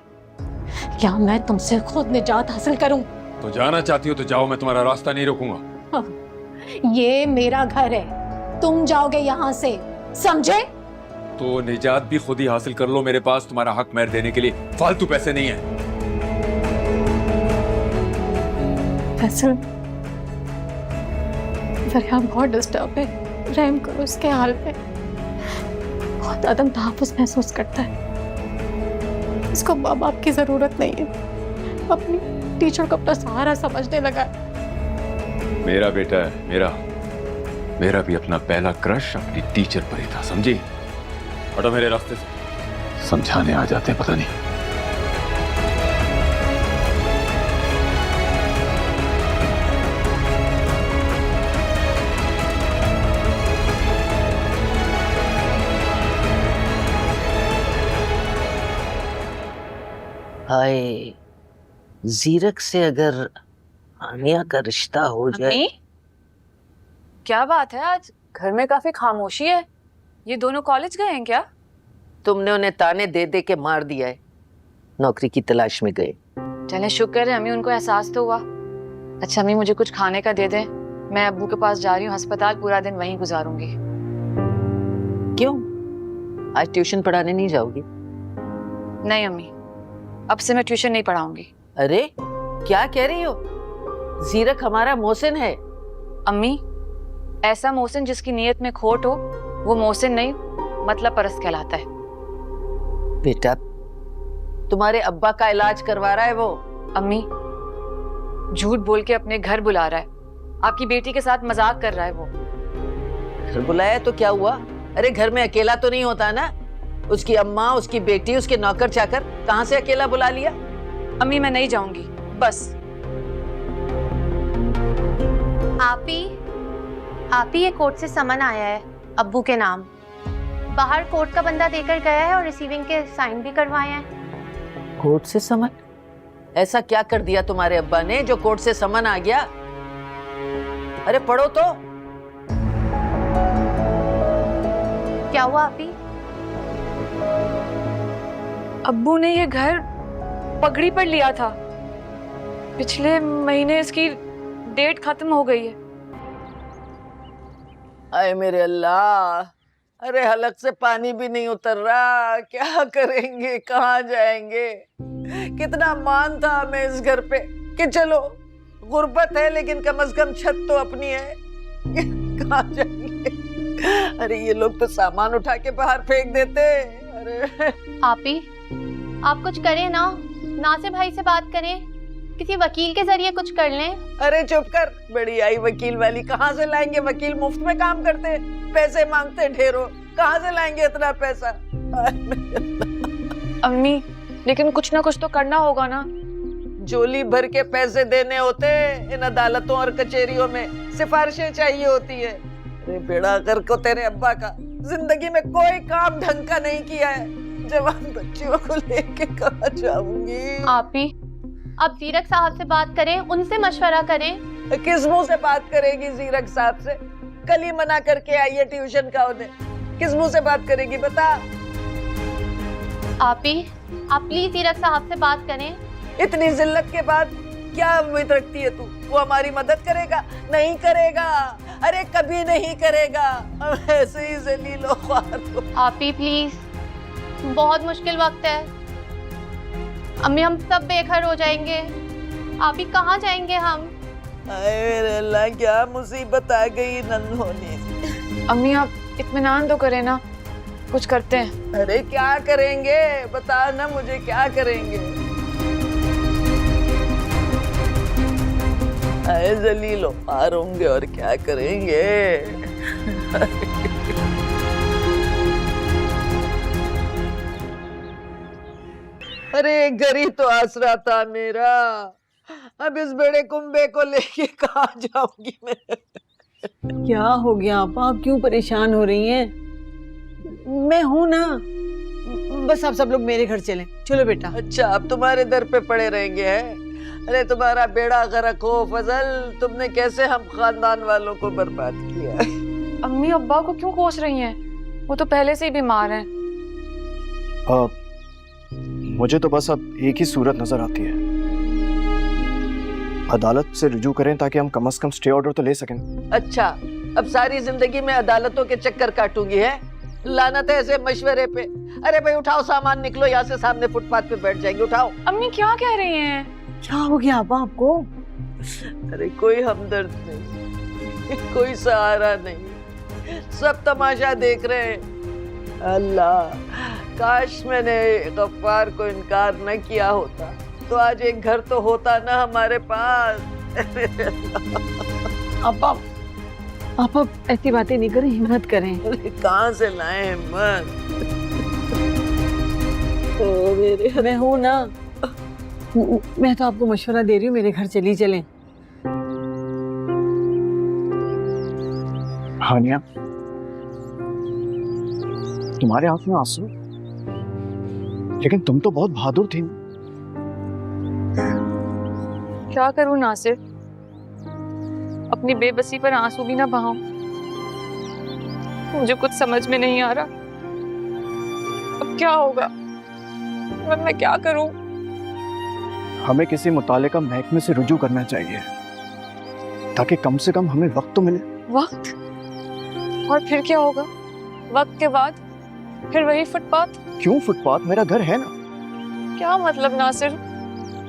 या मैं तुमसे खुद निजात हासिल करूं? तो जाना चाहती हो तो जाओ, मैं तुम्हारा रास्ता नहीं रोकूंगा। ये मेरा घर है, तुम जाओगे यहाँ से, समझे? तो निजात भी खुद ही हासिल कर लो। मेरे पास तुम्हारा हक महर देने के लिए फालतू पैसे नहीं है। फैसल, फरियाद बहुत डिस्टर्ब है, रहम करो उसके हाल पे। बहुत आदम तहफ़्फ़ुज़ महसूस करता है। इसको माँ बाप की जरूरत नहीं है, अपनी टीचर को अपना सहारा समझने लगा। मेरा बेटा है, मेरा भी अपना पहला क्रश अपनी टीचर पर ही था, समझी? हटो मेरे रास्ते से। समझाने आ जाते हैं पता नहीं। हाय, जीरक से अगर आनिया का रिश्ता हो जाए। अम्मी, क्या बात है, आज घर में काफी खामोशी है। ये दोनों कॉलेज गए हैं क्या? तुमने उन्हें ताने दे दे के मार दिया है, नौकरी की तलाश में गए। चले शुक्र है अम्मी, उनको एहसास तो हुआ। अच्छा अम्मी, मुझे कुछ खाने का दे दें, मैं अब्बू के पास जा रही हूँ अस्पताल, पूरा दिन वहीं गुजारूंगी। क्यों, आज ट्यूशन पढ़ाने नहीं जाओगी? नहीं अम्मी, अब से मैं ट्यूशन नहीं पढ़ाऊंगी। अरे क्या कह रही हो? जीरक हमारा मोहसिन है। अम्मी, ऐसा मोहसिन जिसकी नीयत में खोट हो वो मोहसिन नहीं, मतलब परस्त कहलाता है। बेटा, तुम्हारे अब्बा का इलाज करवा रहा है वो। अम्मी, झूठ बोल के अपने घर बुला रहा है, आपकी बेटी के साथ मजाक कर रहा है वो। घर बुलाया तो क्या हुआ? अरे घर में अकेला तो नहीं होता ना, उसकी अम्मा, उसकी बेटी, उसके नौकर चाकर, कहां से अकेला बुला लिया? अम्मी मैं नहीं जाऊंगी, बस। आप ही ये कोर्ट से समन आया है अब्बू के नाम। बाहर कोर्ट का बंदा देकर गया है और रिसीविंग के साइन भी करवाए हैं। कोर्ट से समन? ऐसा क्या कर दिया तुम्हारे अब्बा ने जो कोर्ट से समन आ गया? अरे पढ़ो तो। क्या हुआ आप ही? अब्बू ने ये घर पगड़ी पर लिया था, पिछले महीने इसकी डेट खत्म हो गई है। आए मेरे अल्लाह, अरे हलक से पानी भी नहीं उतर रहा, क्या करेंगे, कहाँ जाएंगे? कितना मान था हमें इस घर पे कि चलो गुर्बत है लेकिन कम से कम छत तो अपनी है। कहाँ जाएंगे? अरे ये लोग तो सामान उठा के बाहर फेंक देते। अरे आप कुछ करें ना, नासिर भाई से बात करें, किसी वकील के जरिए कुछ कर लें। अरे चुप कर, बड़ी आई वकील वाली। कहाँ से लाएंगे? वकील मुफ्त में काम करते, पैसे मांगते ढेरों, कहाँ से लाएंगे इतना पैसा? अम्मी, लेकिन कुछ ना कुछ तो करना होगा ना। झोली भर के पैसे देने होते इन अदालतों और कचहरियों में, सिफारिशें चाहिए होती है। अरे बेड़ा कर को तेरे अब्बा का, जिंदगी में कोई काम ढंग का नहीं किया है। जवान बच्चियों को लेके कहाँ जाऊंगी? आप जीरक साहब से बात करें, उनसे मशवरा करें। किस मुंह से बात करेगी जीरक साहब से? कल ही मना करके आई है ट्यूशन का उन्हें, किस मुंह से बात करेगी बता? आप प्लीज जीरक साहब से बात करें। इतनी जिल्लत के बाद क्या उम्मीद रखती है तू? वो हमारी मदद करेगा? नहीं करेगा, अरे कभी नहीं करेगा। हम ऐसे ही जलीलो ख्वार हो। आप प्लीज, बहुत मुश्किल वक्त है अम्मी, हम सब बेघर हो जाएंगे। आप ही कहाँ जाएंगे हम? मेरे अल्लाह, क्या मुसीबत आ गई नन्होनी। अम्मी आप इत्मीनान तो करें ना, कुछ करते हैं। अरे क्या करेंगे बता ना मुझे, क्या करेंगे? आए जलीलो पार होंगे और क्या करेंगे? अरे घर ही तो आसरा था मेरा, अब इस बड़े कुंबे को लेके कहाँ जाऊंगी मैं? क्या हो गया आप क्यों परेशान हो रही हैं? मैं हूं ना, बस आप सब लोग मेरे घर चलें। चलो बेटा। अच्छा, अब तुम्हारे दर पे पड़े रहेंगे हैं? अरे तुम्हारा बेड़ा गर्क हो फजल, तुमने कैसे हम खानदान वालों को बर्बाद किया। अम्मी अब्बा को क्यों कोस रही हैं? वो तो पहले से ही बीमार हैं। मुझे तो बस अब एक ही सूरत नजर आती है, अदालत से रुजू करें ताकि हम कम से कम स्टे ऑर्डर तो ले सकें। अच्छा, अब सारी जिंदगी में अदालतों के चक्कर काटूंगी है? लानत है ऐसे मशवरे पे। अरे भाई उठाओ सामान, निकलो यहाँ से, सामने फुटपाथ पे बैठ जाएंगे। उठाओ। अम्मी क्या कह रही हैं? क्या हो गया अब्बा आपको? अरे कोई हमदर्द नहीं, कोई सहारा नहीं, सब तमाशा देख रहे हैं। अल्लाह, काश मैंने गफ्फार को इनकार न किया होता तो आज एक घर तो होता ना हमारे पास। अब्बा आप अब ऐसी बातें नहीं करें, हिम्मत करें। कहाँ से लाए हिम्मत? मैं हूँ ना, मैं तो आपको मशवरा दे रही हूँ, मेरे घर चली चलें। हानिया, तुम्हारे हाथ में आंसू, लेकिन तुम तो बहुत बहादुर थी। क्या करूं नासिर, अपनी बेबसी पर आंसू भी ना बहाऊं। मुझे कुछ समझ में नहीं आ रहा अब क्या होगा, मैं क्या करूं? हमें किसी मुतालिका महकमे से रुजू करना चाहिए ताकि कम से कम हमें वक्त तो मिले। वक्त? और फिर क्या होगा वक्त के बाद? फिर वही फुटपाथ? क्यों फुटपाथ? मेरा घर है ना। क्या मतलब नासिर,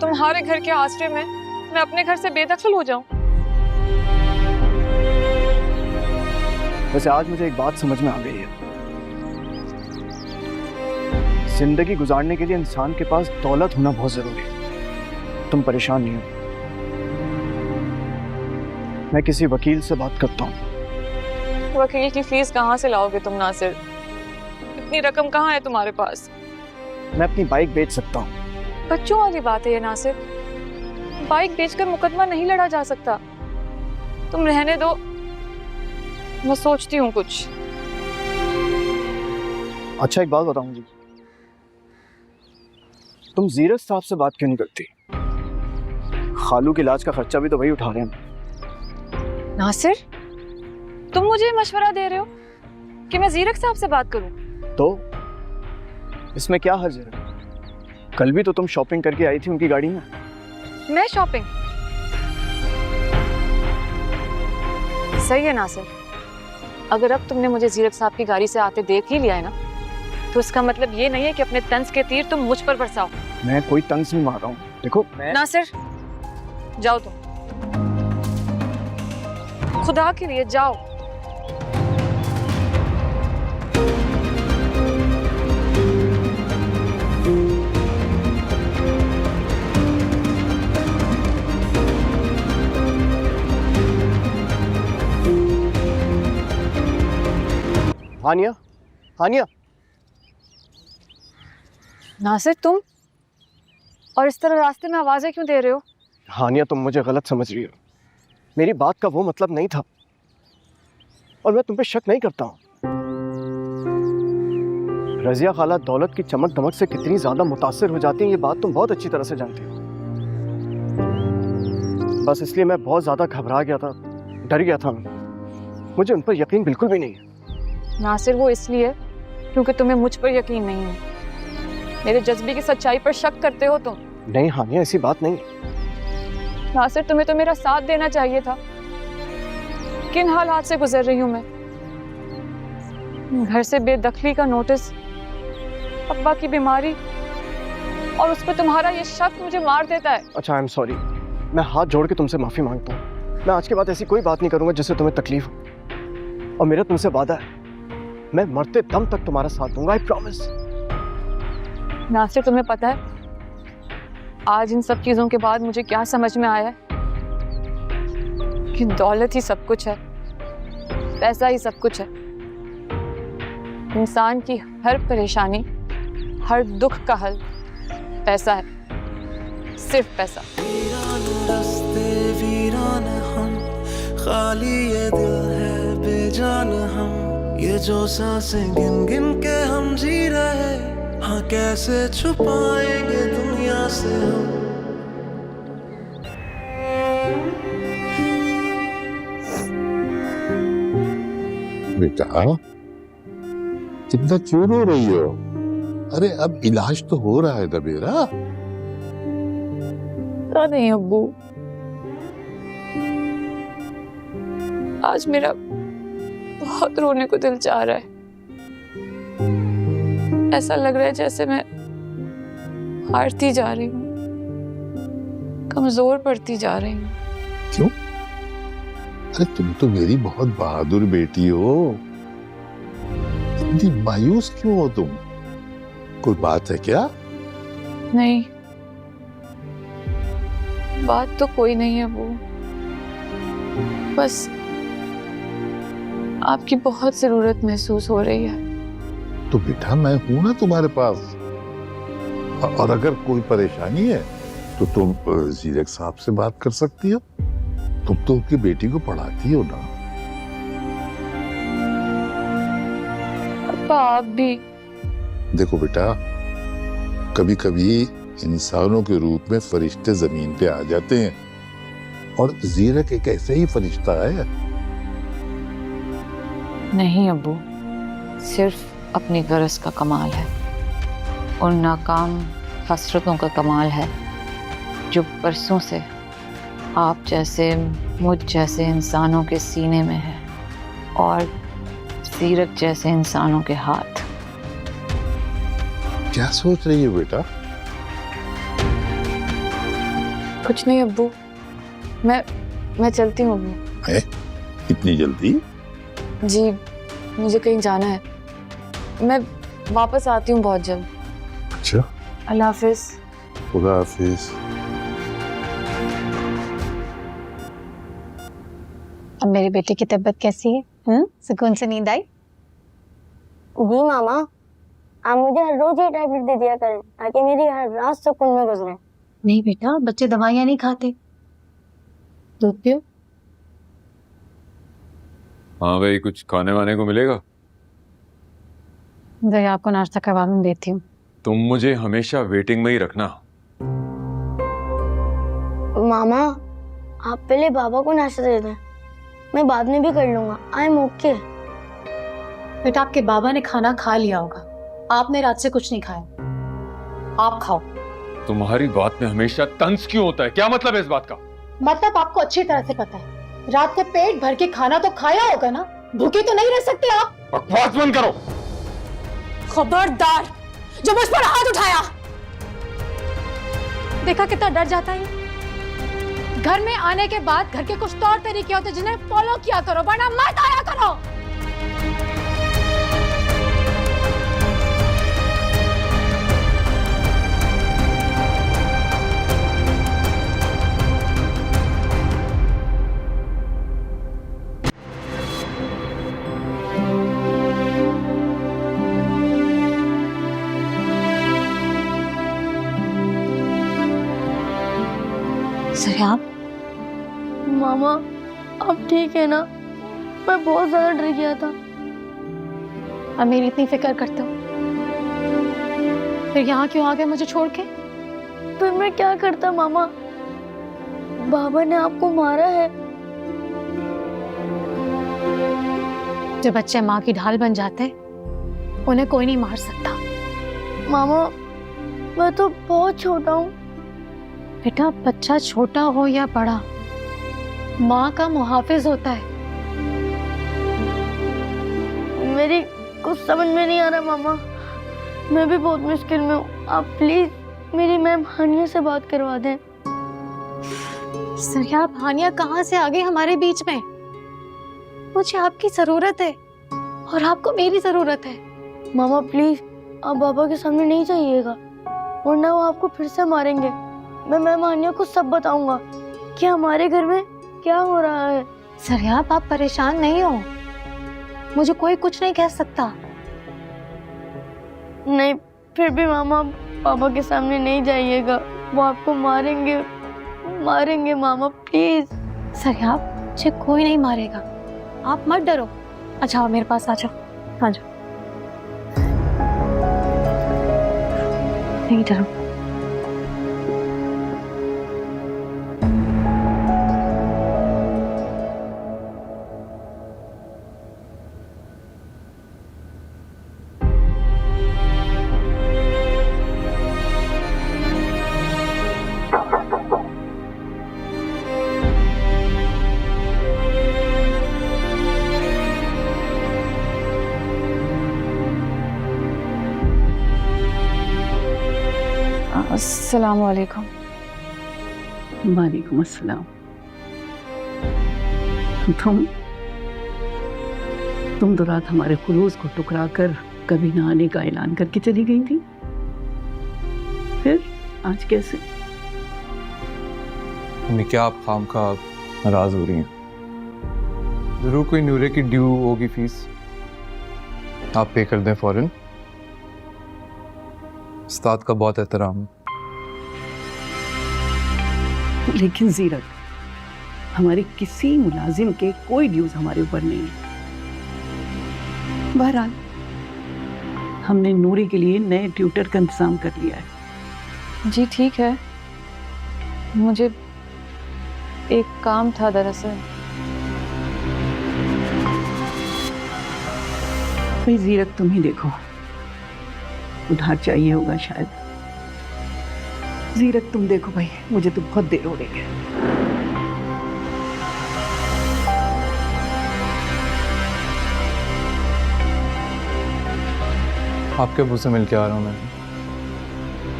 तुम्हारे घर के आश्रय में मैं अपने घर से बेदखल हो जाऊं? वैसे आज मुझे एक बात समझ में आ गई है, जिंदगी गुजारने के लिए इंसान के पास दौलत होना बहुत जरूरी है। तुम परेशान नहीं हो, मैं किसी वकील से बात करता हूँ। वकील की फीस कहाँ से लाओगे तुम नासिर? इतनी रकम कहाँ है तुम्हारे पास? मैं अपनी बाइक बेच सकता हूँ। बच्चों वाली बात है ये नासिर, बाइक बेचकर मुकदमा नहीं लड़ा जा सकता। तुम रहने दो, मैं सोचती हूँ कुछ। अच्छा एक बात बताऊं जी, तुम जीरत साहब से बात क्यों नहीं करती? खालू के इलाज का खर्चा भी तो वही उठा रहे हैं। नासिर, तुम मुझे मशवरा दे रहे हो कि मैं जीरक साहब से बात करूं? तो इसमें क्या हर्ज है? कल भी तो तुम शॉपिंग करके आई थी उनकी गाड़ी में। मैं शॉपिंग? सही है नासिर, अगर अब तुमने मुझे जीरक साहब की गाड़ी से आते देख ही लिया है ना, तो इसका मतलब ये नहीं है कि अपने तंज के तीर तुम मुझ पर बरसाओ। मैं कोई तंज नहीं मार रहा हूँ। देखो नासिर, जाओ तुम, खुदा के लिए जाओ। हानिया, हानिया। नासिर तुम, और इस तरह रास्ते में आवाजें क्यों दे रहे हो? हानिया तुम मुझे गलत समझ रही हो, मेरी बात का वो मतलब नहीं था और मैं तुम पे शक नहीं करता हूँ। रजिया खाला दौलत की चमक दमक से कितनी ज्यादा मुतासिर हो जाती हैं ये बात तुम बहुत अच्छी तरह से जानती हो। बस इसलिए मैं बहुत ज्यादा घबरा गया था, डर गया था। मुझे उन पर यकीन बिल्कुल भी नहीं है। नासिर वो इसलिए क्योंकि तुम्हें मुझ पर यकीन नहीं है, मेरे जज्बे की सच्चाई पर शक करते हो तुम। नहीं हानिया, ऐसी बात नहीं। नासिर तुम्हें तो मेरा साथ देना चाहिए था। किन हालात से गुजर रही हूँ मैं, घर से बेदखली का नोटिस, अब्बा की बीमारी, और उस पर तुम्हारा ये शक मुझे मार देता है। अच्छा आई एम सॉरी, मैं हाथ जोड़ के तुमसे माफी मांगता हूँ। मैं आज के बाद ऐसी कोई बात नहीं करूंगा जिससे तुम्हें तकलीफ हो, और मेरा तुमसे वादा है मैं मरते दम तक तुम्हारा साथ दूंगा, आई प्रॉमिस। नासिर तुम्हें पता है आज इन सब चीजों के बाद मुझे क्या समझ में आया है कि दौलत ही सब कुछ है, पैसा ही सब कुछ है। इंसान की हर परेशानी, हर दुख का हल पैसा है, सिर्फ पैसा। वीरान हम, खाली ये दिल है बेजान हम, ये जो सांसें गिन गिन के हम जी रहे, हाँ कैसे छुपाएंगे दुनिया से हम। बेटा इतना क्यों रो रही हो? अरे अब इलाज तो हो रहा है ना बेरा। पता नहीं अब्बू, आज मेरा बहुत रोने को दिल चाह रहा है। ऐसा लग रहा है जैसे मैं हारती जा रही हूँ, कमजोर पड़ती जा रही हूँ। क्यों? अरे तुम तो मेरी बहुत बहादुर बेटी हो, इतनी मायूस क्यों हो तुम? कोई बात है क्या? नहीं, बात तो कोई नहीं है वो, बस आपकी बहुत जरूरत महसूस हो रही है। तो बेटा मैं हूं ना तुम्हारे पास, और अगर कोई परेशानी है तो तुम जीरक साहब से बात कर सकती हो। तुम तो उनकी बेटी को पढ़ाती हो ना। अब्बा आप भी। देखो बेटा, कभी कभी इंसानों के रूप में फरिश्ते जमीन पे आ जाते हैं, और जीरक एक ऐसा ही फरिश्ता है। नहीं अब्बू, सिर्फ अपनी गरज का कमाल है, और नाकाम हसरतों का कमाल है जो बरसों से आप जैसे मुझ जैसे इंसानों के सीने में है, और जीरक जैसे इंसानों के हाथ। क्या सोच रही हो बेटा? कुछ नहीं अब्बू, मैं चलती हूँ अब्बू। है? इतनी जल्दी? जी, मुझे कहीं जाना है, मैं वापस आती हूँ बहुत जल्द। अच्छा, अल्लाह हाफिज। खुदा हाफिज। अब मेरे बेटे की तबीयत कैसी है? सुकून से नींद आई? जी मामा, आप मुझे हर रोज ये टैबलेट दे दिया करें ताकि मेरी हर रात सुकून में गुजरे। नहीं बेटा, बच्चे दवाइयाँ नहीं खाते, दूध पियो। हाँ भाई, कुछ खाने वाने को मिलेगा? जरा आपको नाश्ता करवा दूं, देती हूँ। तुम मुझे हमेशा वेटिंग में ही रखना। मामा, आप पहले बाबा को नाश्ता दे दें, मैं बाद में भी कर लूंगा। I am okay. बेटा, आपके बाबा ने खाना खा लिया होगा, आपने रात से कुछ नहीं खाया, आप खाओ। तुम्हारी बात में हमेशा तंज क्यों होता है? क्या मतलब है इस बात का? मतलब आपको अच्छी तरह से पता है, रात को पेट भर के खाना तो खाया होगा ना, भूखे तो नहीं रह सकते आप। बकवास बंद करो। खबरदार जो मुझ पर हाथ उठाया। देखा कितना डर जाता है। घर में आने के बाद घर के कुछ तौर तरीके होते जिन्हें फॉलो किया करो, वरना मत आया करो। सरियाब, मामा, अब ठीक है ना? मैं बहुत ज्यादा डर गया था। अब मेरी इतनी फिक्र करते हो, फिर यहाँ क्यों आ गए मुझे छोड़ के? फिर मैं क्या करता मामा? बाबा ने आपको मारा है। जब बच्चे माँ की ढाल बन जाते उन्हें कोई नहीं मार सकता। मामा, मैं तो बहुत छोटा हूँ। बेटा, बच्चा छोटा हो या बड़ा, माँ का मुहाफिज होता है। मेरी कुछ समझ में नहीं आ रहा मामा, मैं भी बहुत मुश्किल में हूँ। आप प्लीज मेरी मैम हानिया से बात करवा दें। सरियाब, हानिया कहाँ से आ गई हमारे बीच में? मुझे आपकी जरूरत है और आपको मेरी जरूरत है। मामा प्लीज, आप बाबा के सामने नहीं जाइएगा, वरना वो आपको फिर से मारेंगे। मैं मैम हानिया को सब बताऊंगा कि हमारे घर में क्या हो रहा है। सरियाब, आप परेशान नहीं हो, मुझे कोई कुछ नहीं कह सकता। नहीं, फिर भी मामा पापा के सामने नहीं जाइएगा, वो आपको मारेंगे, मारेंगे मामा प्लीज। सरियाब, मुझे कोई नहीं मारेगा, आप मत डरो। अच्छा, मेरे पास आ जाओ, आ जाओ। नहीं डरो। अस्सलाम वालेकुम। वालेकुम अस्सलाम। तुम तो रात हमारे खुलूस को टुकरा कर कभी ना आने का ऐलान करके चली गई थी, फिर आज कैसे? मम्मी क्या आप खाम का नाराज हो रही हैं? जरूर कोई नूरे की ड्यू होगी फीस, आप पे कर दें फौरन। उस्ताद का बहुत एहतराम है। लेकिन जीरक, हमारे किसी मुलाजिम के कोई ड्यूज हमारे ऊपर नहीं है। बहरहाल हमने नूरी के लिए नए ट्यूटर का इंतजाम कर लिया है। जी ठीक है, मुझे एक काम था दरअसल। भाई जीरक, तुम ही देखो, उधार चाहिए होगा शायद। जीरक तुम देखो भाई, मुझे तो बहुत देर हो रही है। आपके अबू से मिल के आ रहा हूँ मैं।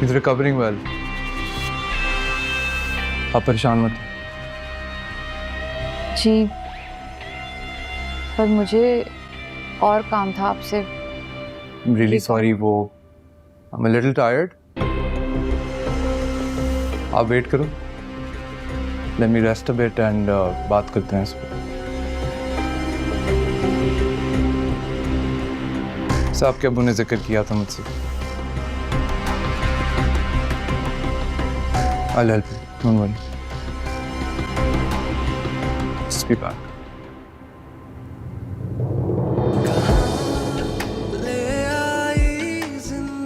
इज रिकवरिंग वेल, आप परेशान मत। जी, पर मुझे और काम था आपसे। I'm really sorry, I'm a little tired. आप वेट करो, let me rest a bit and बात करते हैं इस पर। सब आपके अबू ने जिक्र किया था मुझसे। I'll help you, don't worry. Just be back.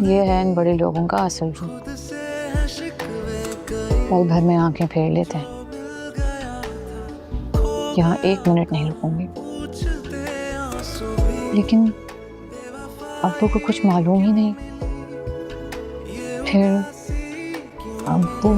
ये है इन बड़े लोगों का असल रूप। पल भर में आंखें फेर लेते हैं। यहाँ 1 मिनट नहीं रुकूंगी। लेकिन अब्बू को कुछ मालूम ही नहीं। फिर अब्बू